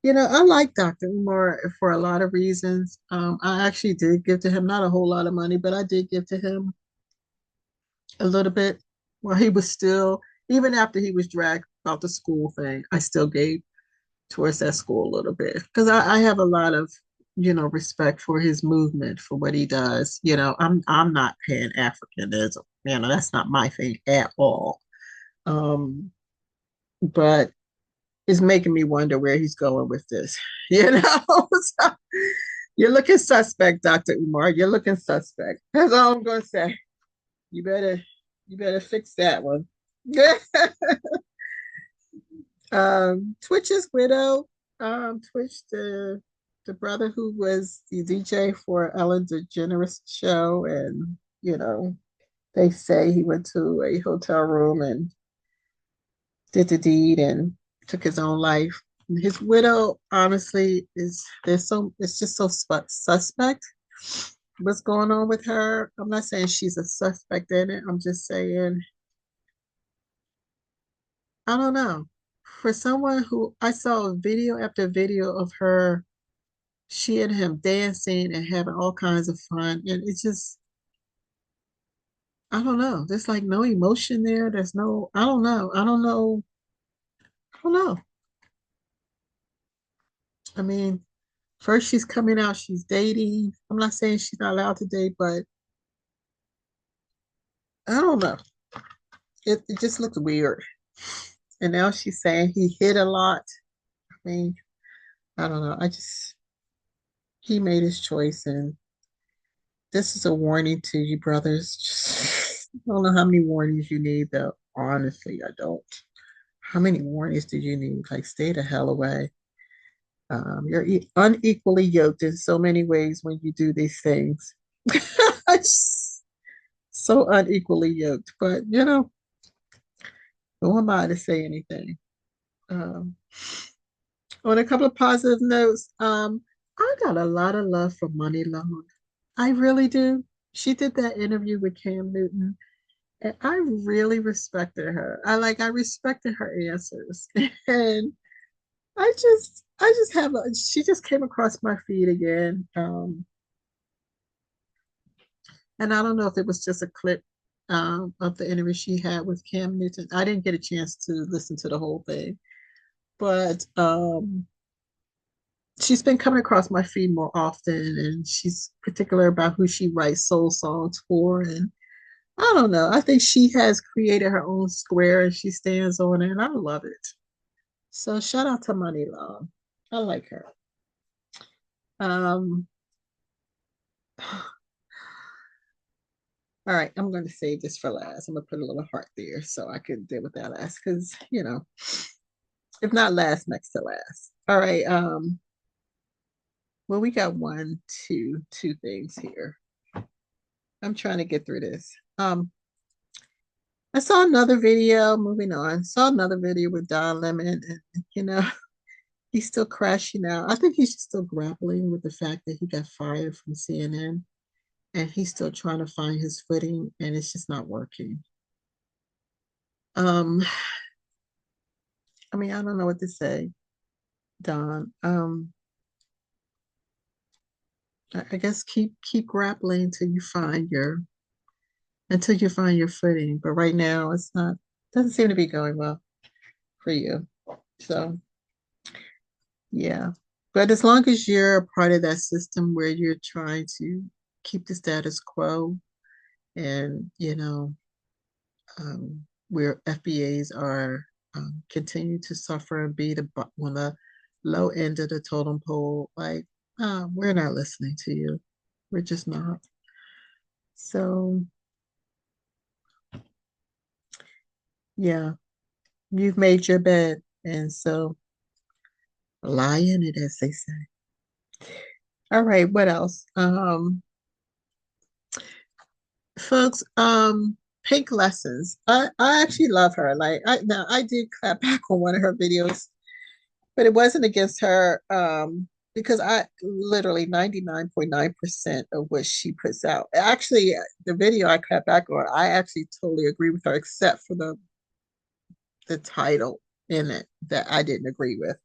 you know, I like Dr. Umar for a lot of reasons. I actually did give to him not a whole lot of money, but I did give to him a little bit while he was still, even after he was dragged about the school thing, I still gave towards that school a little bit because I have a lot of, you know, respect for his movement, for what he does. You know, I'm not Pan-Africanism, you know, that's not my thing at all. But it's making me wonder where he's going with this. You know, so, you're looking suspect, Dr. Umar. You're looking suspect. That's all I'm gonna say. You better fix that one. Twitch's widow, Twitch, the brother who was the DJ for Ellen DeGeneres show, and, you know, they say he went to a hotel room and did the deed and took his own life. His widow, honestly, it's just so suspect what's going on with her. I'm not saying she's a suspect in it. I'm just saying, I don't know. For someone who, I saw video after video of her, she and him dancing and having all kinds of fun. And it's just, I don't know. There's like no emotion there. There's no, I don't know. I don't know. I don't know. I mean, first she's coming out, she's dating. I'm not saying she's not allowed to date, but I don't know. It just looked weird. And now she's saying he hit a lot. I mean, I don't know. He made his choice, and this is a warning to you, brothers. I don't know how many warnings you need, though. Honestly, I don't. How many warnings do you need? Like, stay the hell away. You're unequally yoked in so many ways when you do these things. So unequally yoked. But, you know, who am I to say anything? Um, on a couple of positive notes, I got a lot of love for Muni Long. I really do. She did that interview with Cam Newton, and I really respected her. I respected her answers. And she just came across my feed again. And I don't know if it was just a clip of the interview she had with Cam Newton. I didn't get a chance to listen to the whole thing, but she's been coming across my feed more often, and she's particular about who she writes soul songs for. And I don't know. I think she has created her own square and she stands on it, and I love it. So shout out to Muni Long. I like her. Um, All right, I'm going to save this for last. I'm going to put a little heart there so I can deal with that last because, if not last, next to last. All right. Well, we got two things here. I'm trying to get through this. I saw another video, moving on, saw another video with Don Lemon, and, he's still crashing out. I think he's still grappling with the fact that he got fired from CNN and he's still trying to find his footing and it's just not working. I mean, I don't know what to say, Don. I guess keep grappling until you find your footing. But right now doesn't seem to be going well for you. So yeah. But as long as you're a part of that system where you're trying to keep the status quo and where FBAs are continue to suffer and be on the low end of the totem pole, like we're not listening to you. We're just not. So yeah, you've made your bed, and so lie in it, as they say. All right, what else? Folks, Pink Lessons. I actually love her. Like I did clap back on one of her videos, but it wasn't against her. Because I literally 99.9% of what she puts out. Actually, the video I clap back on, I actually totally agree with her, except for the title in it that I didn't agree with.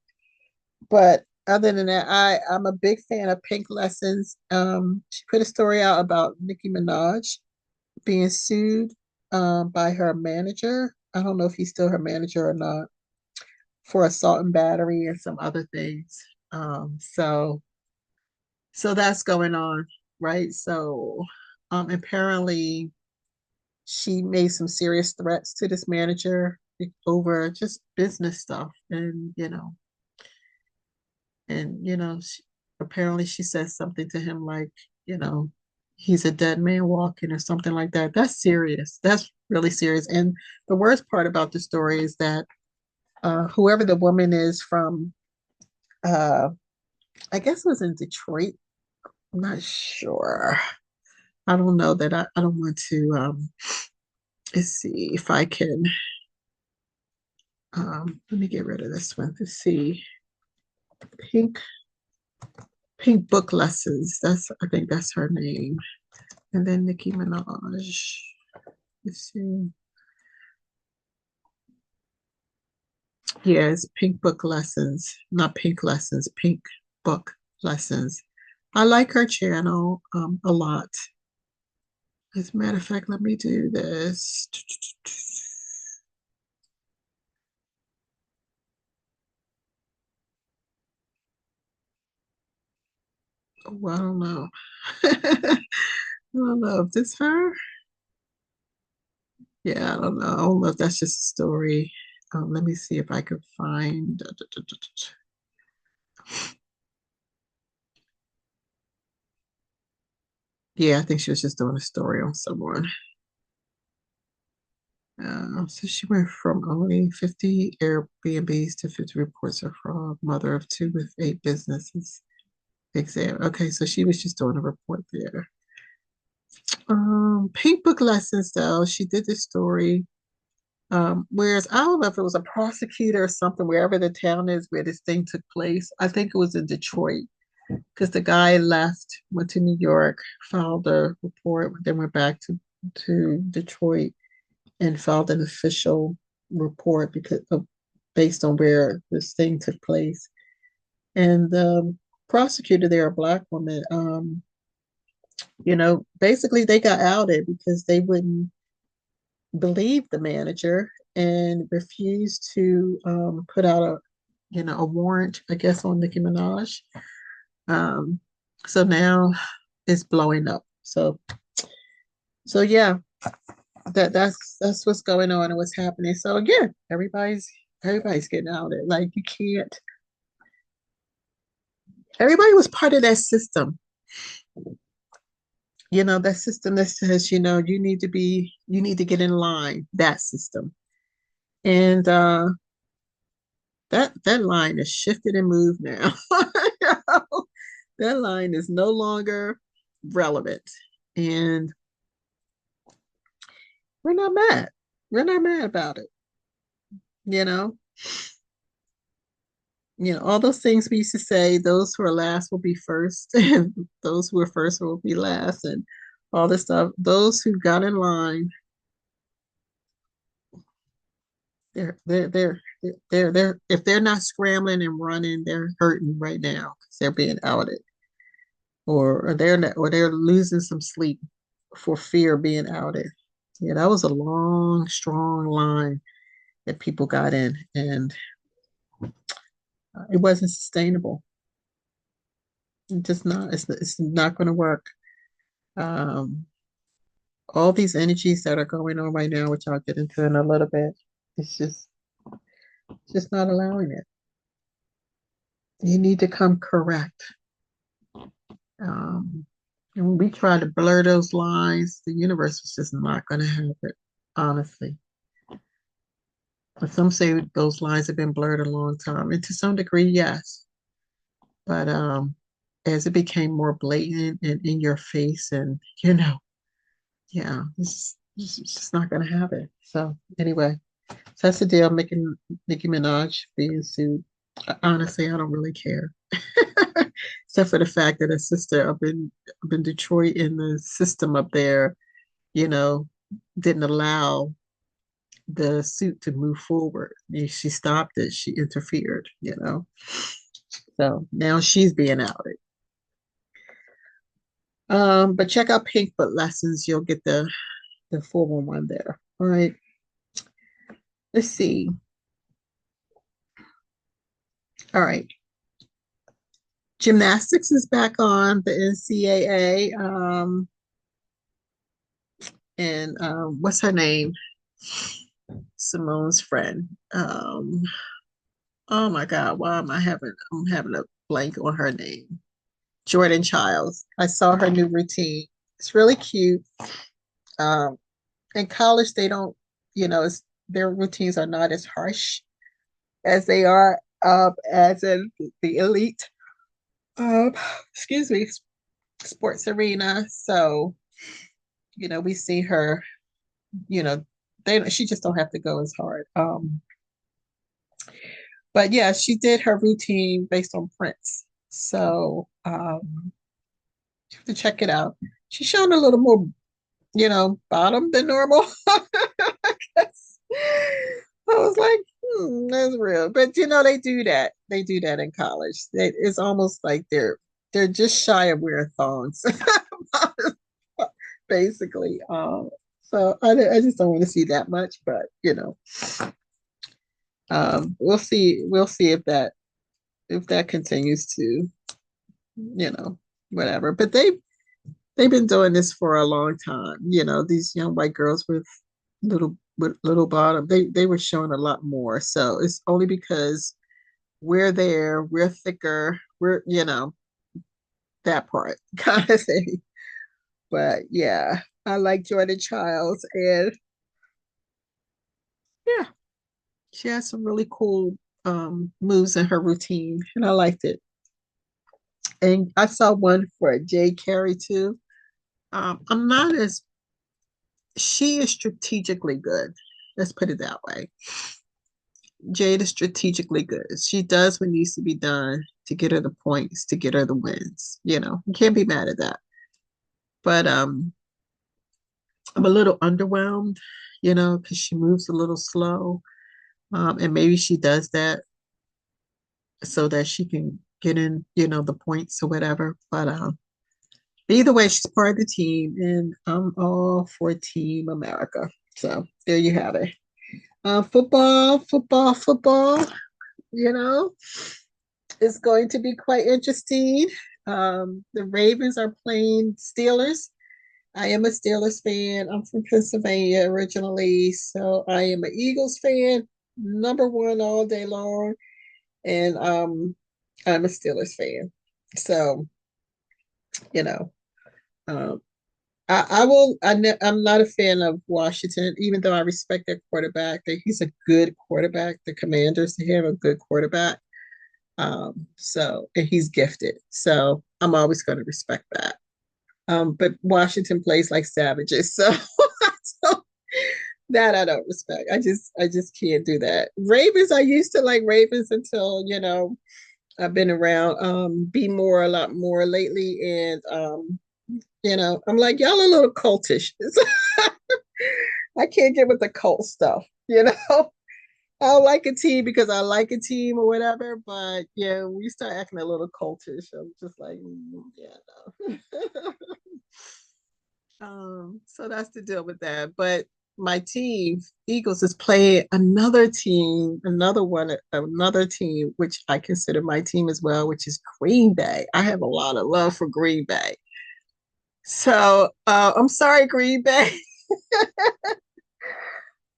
But other than that, I'm a big fan of Pink Lessons. She put a story out about Nicki Minaj being sued by her manager. I don't know if he's still her manager or not, for assault and battery and some other things. So that's going on, right? So apparently she made some serious threats to this manager over just business stuff, apparently she said something to him like, you know, he's a dead man walking or something like that. That's serious. That's really serious. And the worst part about the story is that whoever the woman is from, uh, I guess it was in Detroit. I'm not sure. I don't know that I don't want to let's see if I can let me get rid of this one to see. Pink Book Lessons. I think that's her name. And then Nicki Minaj. Let's see. Yeah, it's Pink Book Lessons, not Pink Lessons, Pink Book Lessons. I like her channel a lot. As a matter of fact, let me do this. Oh, I don't know. I don't know if this her. Yeah, I don't know. I don't know if that's just a story. Let me see if I can find. Yeah, I think she was just doing a story on someone. So she went from owning 50 Airbnbs to 50 reports of fraud, mother of two with 8 businesses. Okay, so she was just doing a report there. Pink Book Lessons, though, she did this story. Whereas I don't know if it was a prosecutor or something, wherever the town is where this thing took place. I think it was in Detroit because the guy left, went to New York, filed a report, then went back to Detroit and filed an official report based on where this thing took place. And the prosecutor there, a black woman, basically they got outed because they wouldn't believe the manager and refused to put out a warrant, I guess, on Nicki Minaj. So now it's blowing up. So yeah, that's what's going on and what's happening. So again, everybody's getting out it. Like you can't. Everybody was part of that system. that system that says, you need to get in line, that system. And that line is shifted and moved now. That line is no longer relevant. And we're not mad. We're not mad about it. You know, all those things we used to say, those who are last will be first, and those who are first will be last, and all this stuff. Those who got in line, they're if they're not scrambling and running, they're hurting right now because they're being outed, or they're losing some sleep for fear of being outed. Yeah, that was a long, strong line that people got in, and it wasn't sustainable. It's not going to work. Um, all these energies that are going on right now, which I'll get into in a little bit, it's just not allowing it. You need to come correct. And when we try to blur those lines, the universe is just not going to have it, honestly. But some say those lines have been blurred a long time, and to some degree, yes. But as it became more blatant and in your face, and yeah, it's just not going to have it. So anyway, so that's the deal. Making Nicki Minaj being sued. Honestly, I don't really care, except for the fact that her sister up in Detroit, in the system up there, you know, didn't allow the suit to move forward. She stopped it. She interfered. So now she's being outed. But check out Pink Book Lessons. You'll get the 411 there. All right. Let's see. All right. Gymnastics is back on the NCAA. And what's her name? Simone's friend. Oh my God, why am I'm having a blank on her name. Jordan Childs. I saw her new routine. It's really cute. Um, in college, they don't, their routines are not as harsh as they are as in the elite, um, excuse me, sports arena. So, we see her, you know, she just don't have to go as hard. But yeah, she did her routine based on Prince. So you have to check it out. She's showing a little more, bottom than normal. I was like, that's real. But they do that. They do that in college. It's almost like they're just shy of wearing thongs, basically. So I just don't want to see that much, but we'll see. We'll see if that continues to, whatever. But they've been doing this for a long time. These young white girls with little bottom, they were showing a lot more. So it's only because we're there, we're thicker, we're that part kind of thing. But yeah, I like Jordan Childs, and yeah, she has some really cool moves in her routine, and I liked it. And I saw one for Jay Carey too. I'm not as She is strategically good. Let's put it that way. Jade is strategically good. She does what needs to be done to get her the points, to get her the wins. You can't be mad at that. But I'm a little underwhelmed, because she moves a little slow. And maybe she does that so that she can get in, the points or whatever. But either way, she's part of the team, and I'm all for Team America. So there you have it. Football, is going to be quite interesting. The Ravens are playing Steelers. I am a Steelers fan. I'm from Pennsylvania originally, so I am an Eagles fan, number one all day long, and I'm a Steelers fan. So, you know, um, I will. I'm not a fan of Washington, even though I respect their quarterback. That he's a good quarterback. The Commanders have a good quarterback. And he's gifted. So I'm always going to respect that. But Washington plays like savages, so, so that I don't respect. I just can't do that. Ravens, I used to like Ravens until I've been around Be More a lot more lately, and I'm like, y'all a little cultish. I can't get with the cult stuff, I like a team because I like a team or whatever, but yeah, we start acting a little cultish. I'm just like, yeah, no. So that's the deal with that. But my team, Eagles, is playing another team, which I consider my team as well, which is Green Bay. I have a lot of love for Green Bay. So I'm sorry, Green Bay.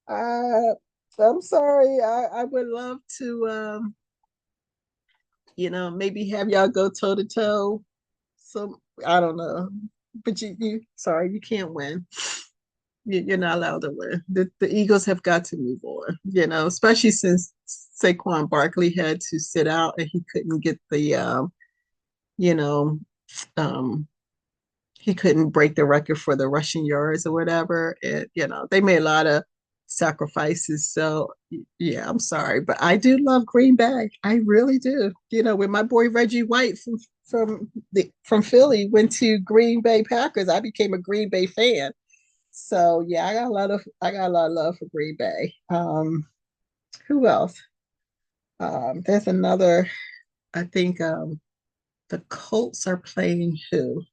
uh, I'm sorry. I would love to, maybe have y'all go toe to toe. So I don't know, but you sorry, you can't win. You're not allowed to win. The Eagles have got to move on, especially since Saquon Barkley had to sit out and he couldn't get the, you know, um, he couldn't break the record for the rushing yards or whatever. And, they made a lot of sacrifices. So, yeah, I'm sorry. But I do love Green Bay. I really do. When my boy Reggie White from Philly went to Green Bay Packers, I became a Green Bay fan. So yeah, I got a lot of love for Green Bay. Who else? There's another. I think the Colts are playing who?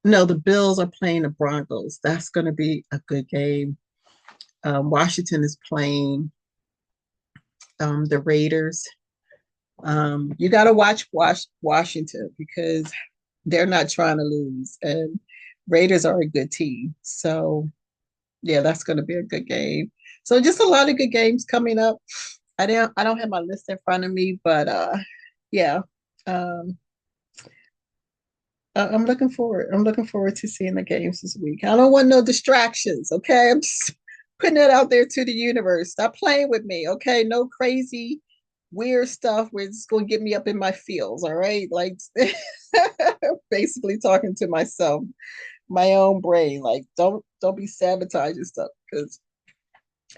No, the Bills are playing the Broncos. That's going to be a good game. Washington is playing the Raiders. You got to watch Washington because they're not trying to lose, and Raiders are a good team. So yeah, that's going to be a good game. So just a lot of good games coming up. I don't have my list in front of me, but yeah. Um, I'm looking forward. I'm looking forward to seeing the games this week. I don't want no distractions, okay? I'm just putting it out there to the universe. Stop playing with me, okay? No crazy weird stuff where it's going to get me up in my feels, all right? Like basically talking to myself, my own brain. Like don't be sabotaging stuff because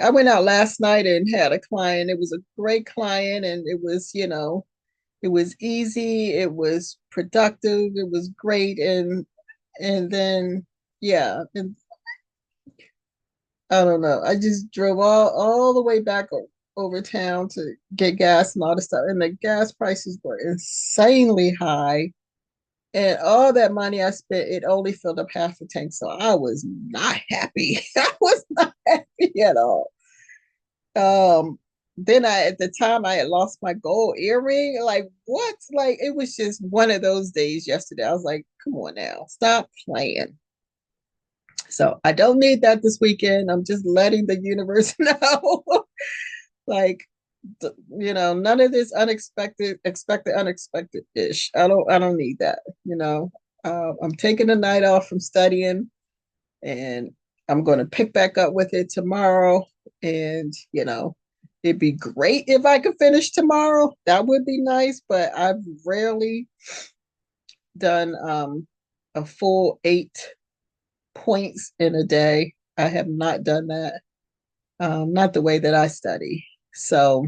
I went out last night and had a client. It was a great client and it was, it was easy, it was productive, it was great and then yeah, and I don't know. I just drove all the way back over town to get gas and all this stuff and the gas prices were insanely high. And all that money I spent, it only filled up half the tank. So I was not happy. I was not happy at all. Then at the time I had lost my gold earring. Like what? Like it was just one of those days yesterday. I was like, come on now, stop playing. So I don't need that this weekend. I'm just letting the universe know. Like, none of this unexpected ish. I don't need that. I'm taking a night off from studying and I'm going to pick back up with it tomorrow. And, it'd be great if I could finish tomorrow. That would be nice, but I've rarely done a full 8 points in a day. I have not done that. Not the way that I study. So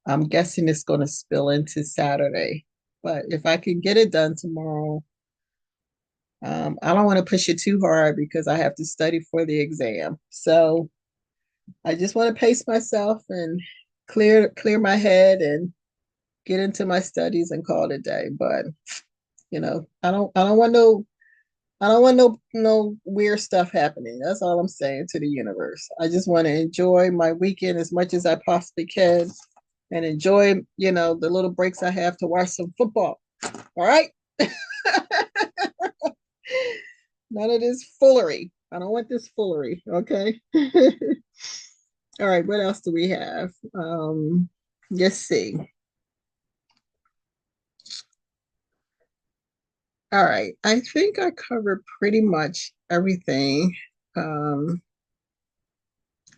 I'm guessing it's going to spill into Saturday. But if I can get it done tomorrow, I don't want to push it too hard because I have to study for the exam. So I just want to pace myself and clear my head and get into my studies and call it a day. But I don't want no weird stuff happening. That's all I'm saying to the universe. I just want to enjoy my weekend as much as I possibly can and enjoy, the little breaks I have to watch some football. All right? None of this foolery. I don't want this foolery, okay? All right, what else do we have? Let's see. All right. I think I covered pretty much everything. Um,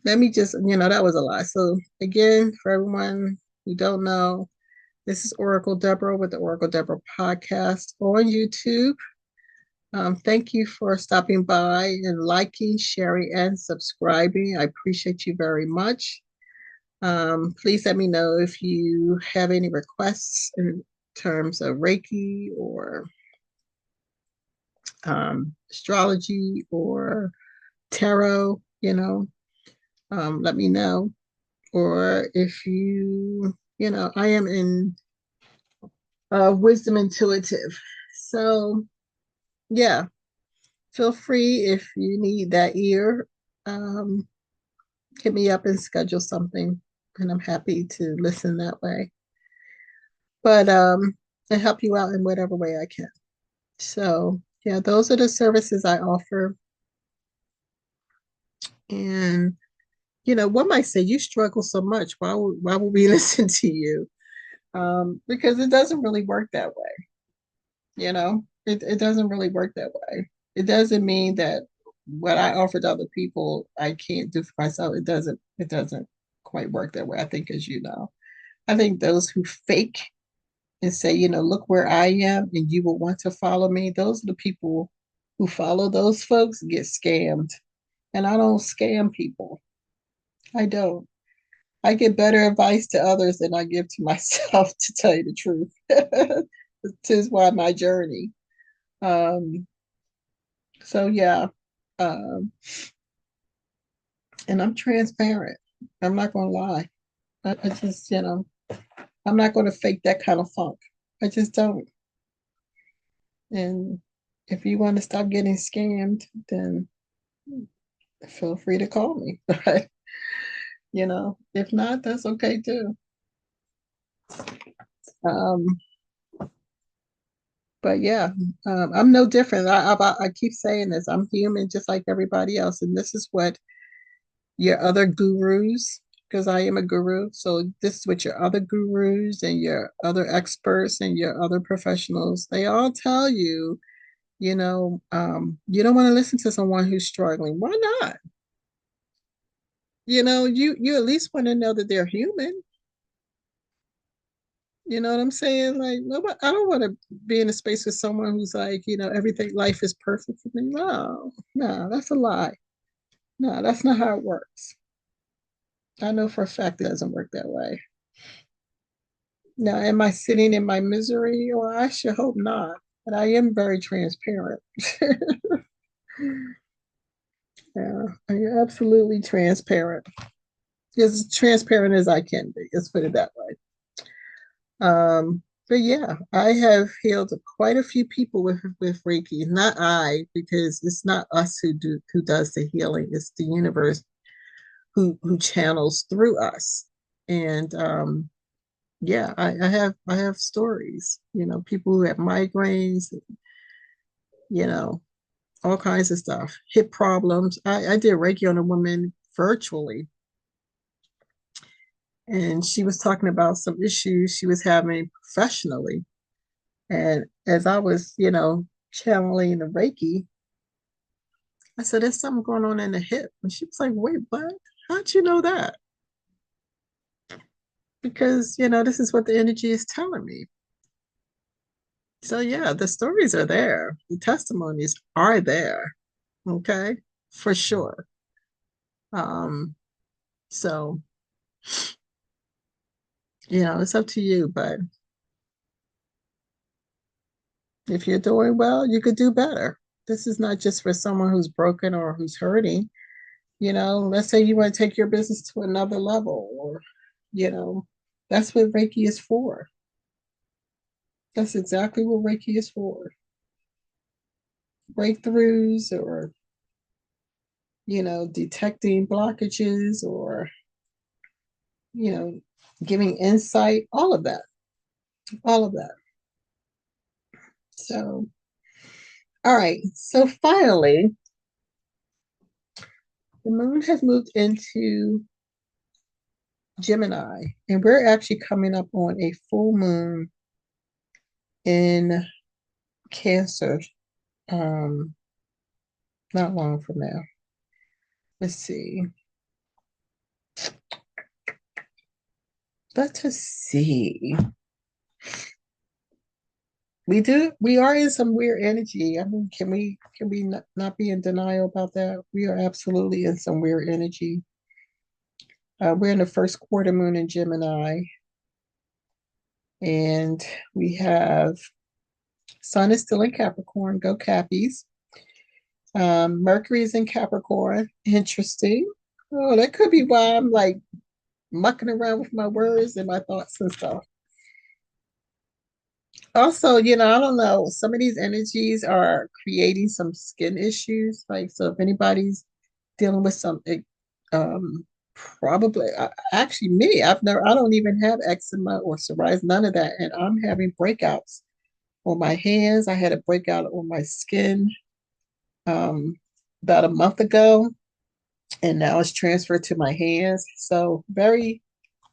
Let me just, that was a lot. So again, for everyone who don't know, this is Oracle Deborah with the Oracle Deborah podcast on YouTube. Thank you for stopping by and liking, sharing, and subscribing. I appreciate you very much. Please let me know if you have any requests in terms of Reiki or astrology or tarot, let me know. Or if I am in wisdom intuitive. So, yeah, feel free if you need that ear. Um, Hit me up and schedule something, and I'm happy to listen that way. But and help you out in whatever way I can. So, yeah, those are the services I offer. And one might say you struggle so much. Why would we listen to you? Because it doesn't really work that way. It doesn't really work that way. It doesn't mean that what I offer to other people I can't do for myself. It doesn't quite work that way. I think, as you know, I think those who fake and say, look where I am and you will want to follow me, those are the people who follow those folks get scammed. And I don't scam people. I don't. I give better advice to others than I give to myself, to tell you the truth. This is why my journey. Um, so yeah. Um, and I'm transparent. I'm not gonna lie. I just, I'm not gonna fake that kind of funk. I just don't. And if you want to stop getting scammed, then feel free to call me. But if not, that's okay too. Um, but yeah, I'm no different. I keep saying this. I'm human, just like everybody else, and this is what your other gurus, because I am a guru. So this is what your other gurus and your other experts and your other professionals, they all tell you, you don't want to listen to someone who's struggling. Why not? You at least want to know that they're human. You know what I'm saying? Like, nobody, I don't want to be in a space with someone who's like, everything, life is perfect for me. No, no, that's a lie. No, that's not how it works. I know for a fact it doesn't work that way. Now, am I sitting in my misery? Well, I should hope not. But I am very transparent. Yeah, I am absolutely transparent. As transparent as I can be. Let's put it that way. But yeah, I have healed quite a few people with Reiki. Not I, because it's not us who does the healing. It's the universe who channels through us. And yeah, I have stories, people who have migraines, you know, all kinds of stuff, hip problems. I did Reiki on a woman virtually, and she was talking about some issues she was having professionally. And as I was, channeling the Reiki, I said, there's something going on in the hip. And she was like, wait, what? How'd you know that? Because, this is what the energy is telling me. So yeah, the stories are there. The testimonies are there. Okay, for sure. Um, so it's up to you, but if you're doing well, you could do better. This is not just for someone who's broken or who's hurting. Let's say you want to take your business to another level, or, you know, that's what Reiki is for. That's exactly what Reiki is for. Breakthroughs, or, detecting blockages, or, you know, giving insight, all of that, all of that. So, all right. So finally, the moon has moved into Gemini, and we're actually coming up on a full moon in Cancer, not long from now. Let's see. Let us see. We are in some weird energy. I mean, can we not be in denial about that? We are absolutely in some weird energy. We're in the first quarter moon in Gemini, and we have Sun is still in Capricorn. Go Cappies. Mercury is in Capricorn. Interesting. Oh, that could be why I'm like mucking around with my words and my thoughts and stuff. Also, I don't know, some of these energies are creating some skin issues. Like, so if anybody's dealing with something, probably, actually me, I don't even have eczema or psoriasis, none of that. And I'm having breakouts on my hands. I had a breakout on my skin about a month ago, and now it's transferred to my hands. So very,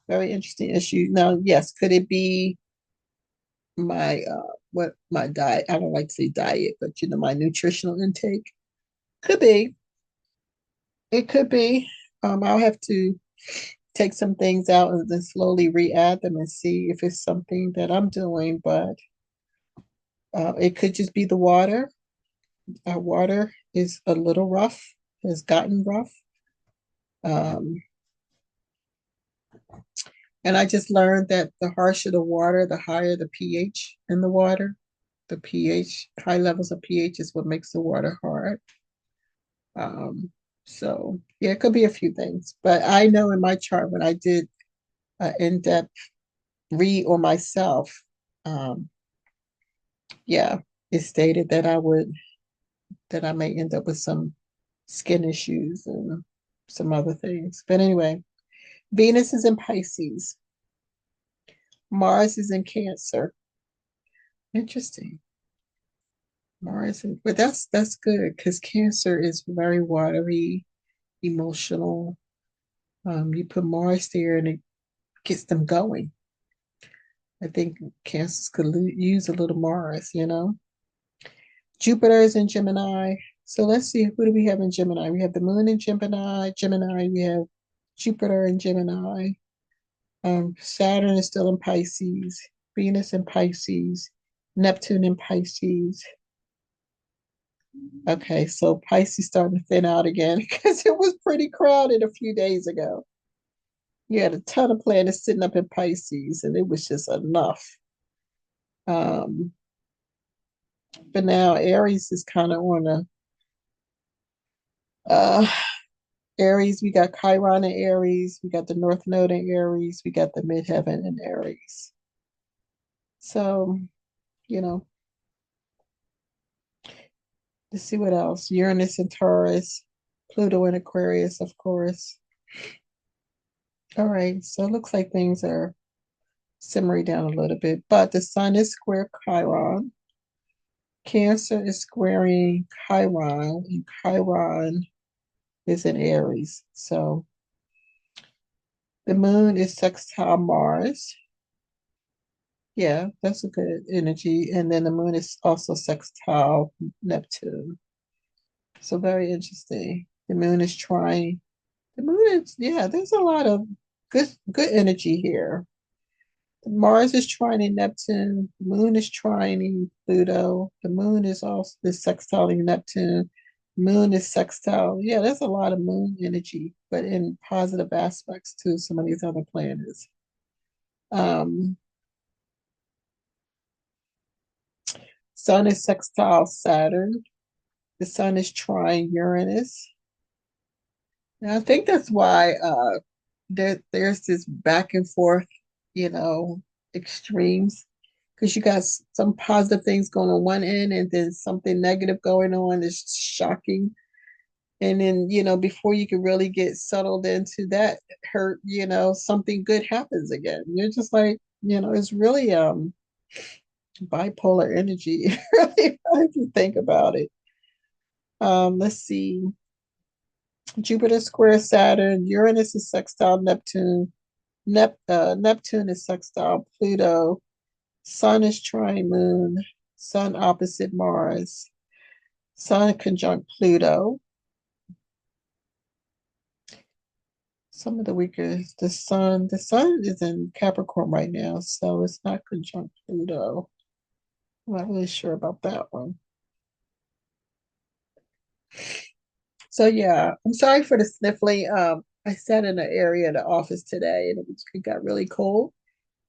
very interesting issue. Now, yes, could it be my my diet? I don't like to say diet, but my nutritional intake. Could be. It could be. I'll have to take some things out and then slowly re-add them and see if it's something that I'm doing. But it could just be the water. Our water is a little rough, has gotten rough. And I just learned that the harsher the water, the higher the pH in the water. The pH, high levels of pH is what makes the water hard. So yeah, it could be a few things. But I know in my chart when I did an in-depth read on myself, yeah, it stated that I may end up with some skin issues and some other things. But anyway, Venus is in Pisces. Mars is in Cancer. Interesting. Mars, but that's good because Cancer is very watery, emotional. You put Mars there and it gets them going. I think Cancers could use a little Mars, Jupiter is in Gemini. So let's see, who do we have in Gemini? We have the moon in Gemini. We have Jupiter in Gemini. Saturn is still in Pisces. Venus in Pisces. Neptune in Pisces. Okay, so Pisces starting to thin out again because it was pretty crowded a few days ago. You had a ton of planets sitting up in Pisces, and it was just enough. But now Aries is kind of on Aries. We got Chiron in Aries. We got the North Node in Aries. We got the Midheaven in Aries. So, let's see what else. Uranus in Taurus. Pluto in Aquarius, of course. All right, so it looks like things are simmering down a little bit, but the sun is square Chiron. Cancer is squaring Chiron, and Chiron is in Aries. So the moon is sextile Mars. Yeah, that's a good energy. And then the moon is also sextile Neptune. So very interesting. The moon is trying. The moon is, yeah, there's a lot of good energy here. Mars is trining Neptune. The moon is trining Pluto. The moon is also sextiling Neptune. Moon is sextile. Yeah, there's a lot of moon energy, but in positive aspects to some of these other planets. Sun is sextile Saturn. The sun is trine Uranus. Now, I think that's why there's this back and forth, extremes, because you got some positive things going on one end and then something negative going on is shocking. And then, before you can really get settled into that hurt, something good happens again. You're just like, it's really bipolar energy, really, if you think about it. Let's see. Jupiter square Saturn, Uranus is sextile Neptune, Neptune is sextile Pluto, Sun is trine Moon, Sun opposite Mars, Sun conjunct Pluto. Some of the weaker, the sun is in Capricorn right now, so it's not conjunct Pluto. I'm not really sure about that one. So yeah, I'm sorry for the sniffling. I sat in an area of the office today and it got really cold.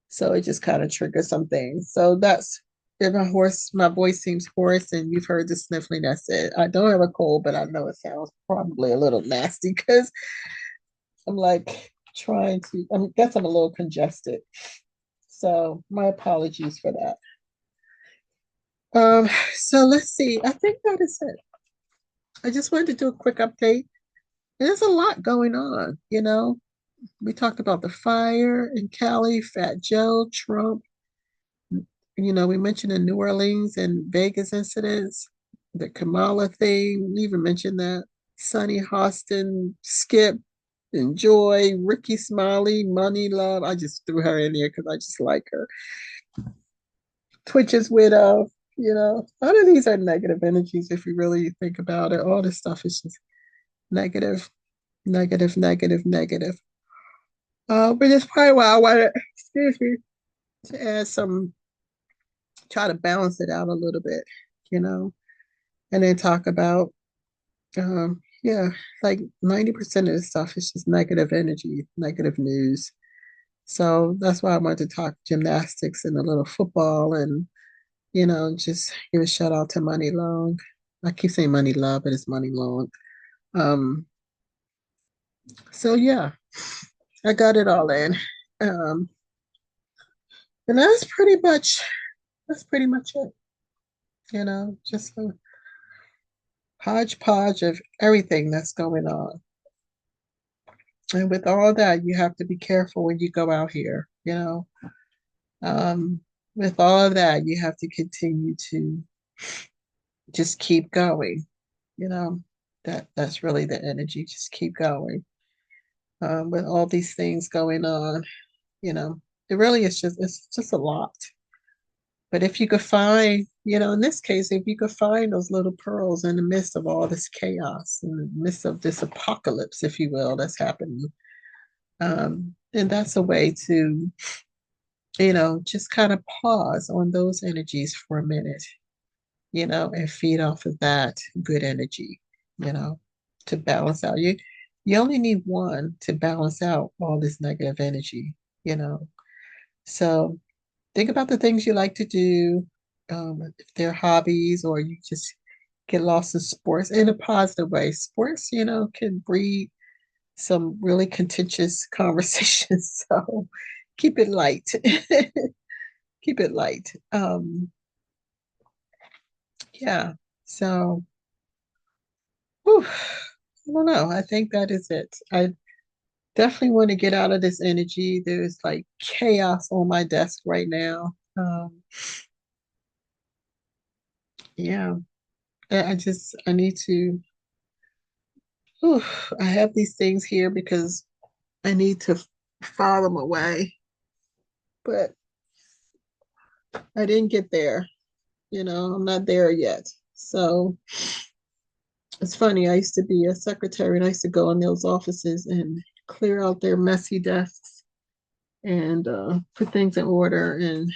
So it just kind of triggered some things. So that's if my voice seems hoarse and you've heard the sniffling, that's it. I don't have a cold, but I know it sounds probably a little nasty because I'm like trying to, I guess I'm a little congested. So my apologies for that. So let's see. I think that is it. I just wanted to do a quick update. There's a lot going on, you know. We talked about the fire in Cali, Fat Joe, Trump. You know, we mentioned the New Orleans and Vegas incidents, the Kamala thing. We even mentioned that. Sonny Hostin, Skip, Enjoy, Ricky Smiley, Money Love. I just threw her in there because I just like her. Twitch's widow. You know, none of these are negative energies if you really think about it. All this stuff is just negative, negative, negative, negative. But that's probably why I wanted, excuse me, to add some, try to balance it out a little bit, you know, and then talk about, yeah, like 90% of the stuff is just negative energy, negative news. So that's why I wanted to talk gymnastics and a little football and, you know, just give a shout out to Money Long. I keep saying Money Love, but it's Money Long. Um, so yeah, I got it all in. Um, and that's pretty much it. You know, just a hodgepodge of everything that's going on. And with all that, you have to be careful when you go out here, you know. Um, with all of that, you have to continue to just keep going, you know. That's really the energy. Just keep going. With all these things going on, you know, it really is just it's just a lot. But if you could find, you know, in this case, if you could find those little pearls in the midst of all this chaos, in the midst of this apocalypse, if you will, that's happening, and that's a way to, you know, just kind of pause on those energies for a minute, you know, and feed off of that good energy, you know, to balance out. You only need one to balance out all this negative energy, you know. So think about the things you like to do, if they're hobbies or you just get lost in sports in a positive way. Sports, you know, can breed some really contentious conversations. So keep it light. Keep it light. Yeah. So, whew, I don't know. I think that is it. I definitely want to get out of this energy. There's like chaos on my desk right now. Yeah. I need to, whew, I have these things here because I need to file them away, but I didn't get there. You know, I'm not there yet. So it's funny. I used to be a secretary and I used to go in those offices and clear out their messy desks and put things in order. And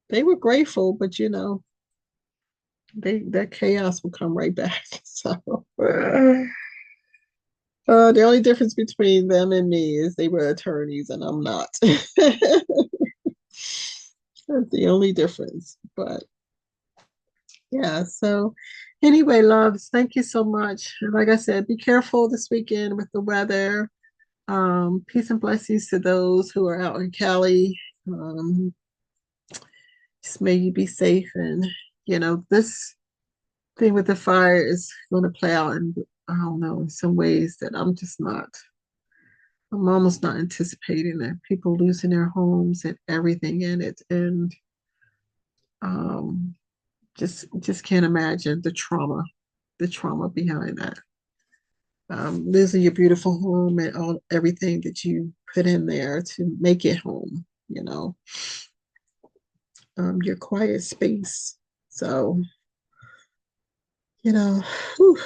they were grateful, but you know, that chaos will come right back. So the only difference between them and me is they were attorneys and I'm not. That's the only difference. But yeah, so anyway, loves, thank you so much. And like I said, be careful this weekend with the weather. Peace and blessings to those who are out in Cali. Just may you be safe. And, you know, this thing with the fire is going to play out in, I don't know, in some ways that I'm almost not anticipating it. People losing their homes and everything in it. And um, just can't imagine the trauma behind that. Losing your beautiful home and all everything that you put in there to make it home, you know, your quiet space, So, you know, whew,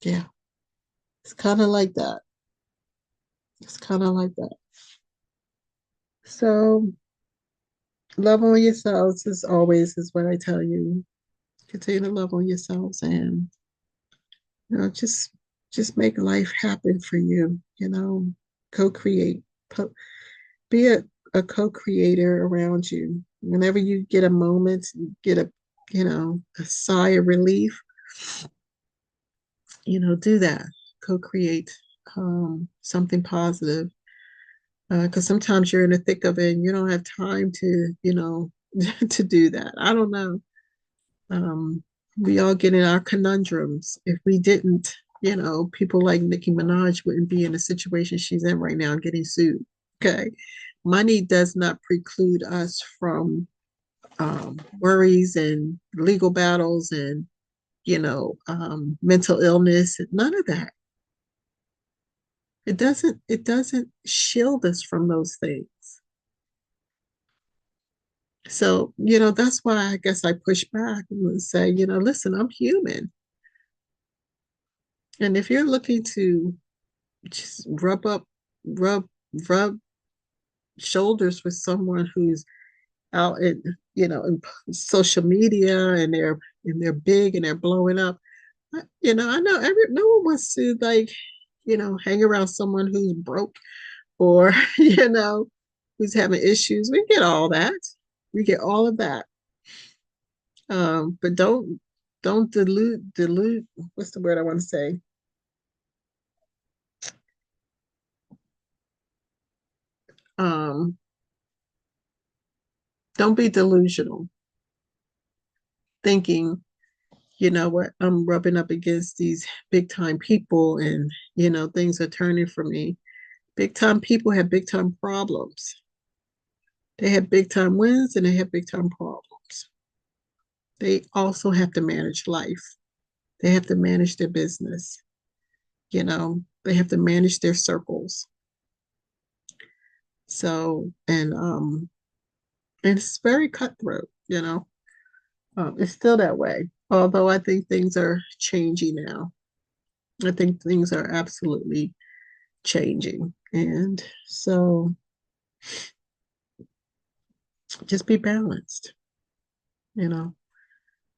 yeah, it's kind of like that. It's kind of like that. So, love on yourselves as always is what I tell you. Continue to love on yourselves and just make life happen for you, co-create. Be a co-creator around you. Whenever you get a moment, you get a sigh of relief, do that. Co-create something positive. Because sometimes you're in the thick of it and you don't have time to, to do that. I don't know. We all get in our conundrums. If we didn't, people like Nicki Minaj wouldn't be in the situation she's in right now, getting sued. Okay. Money does not preclude us from worries and legal battles and, mental illness. None of that. It doesn't shield us from those things. So, that's why I guess I push back and say, listen, I'm human. And if you're looking to just rub, rub shoulders with someone who's out in social media and they're big and they're blowing up, I know no one wants to hang around someone who's broke or, who's having issues. We get all that. We get all of that. But don't dilute. What's the word I want to say? Don't be delusional, thinking, what, I'm rubbing up against these big time people and, things are turning for me. Big time people have big time problems. They have big time wins and they have big time problems. They also have to manage life. They have to manage their business. They have to manage their circles. So, and it's very cutthroat, it's still that way. Although I think things are changing now. I think things are absolutely changing. And so just be balanced, you know,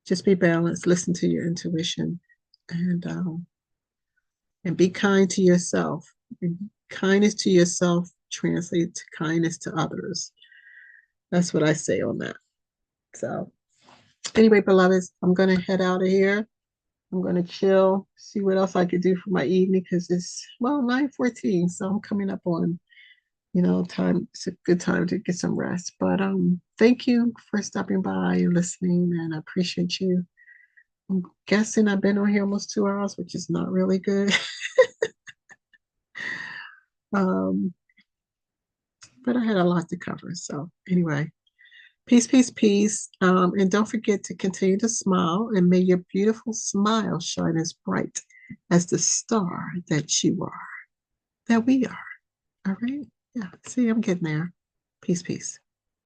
just be balanced, listen to your intuition and be kind to yourself. And kindness to yourself translates to kindness to others. That's what I say on that. So anyway, beloveds, I'm going to head out of here. I'm going to chill, see what else I could do for my evening because it's, 9:14. So I'm coming up on, time. It's a good time to get some rest. But thank you for stopping by and listening, and I appreciate you. I'm guessing I've been on here almost 2 hours, which is not really good. um, but I had a lot to cover. So anyway, peace, peace, peace. And don't forget to continue to smile and may your beautiful smile shine as bright as the star that you are, that we are. All right. Yeah. See, I'm getting there. Peace, peace.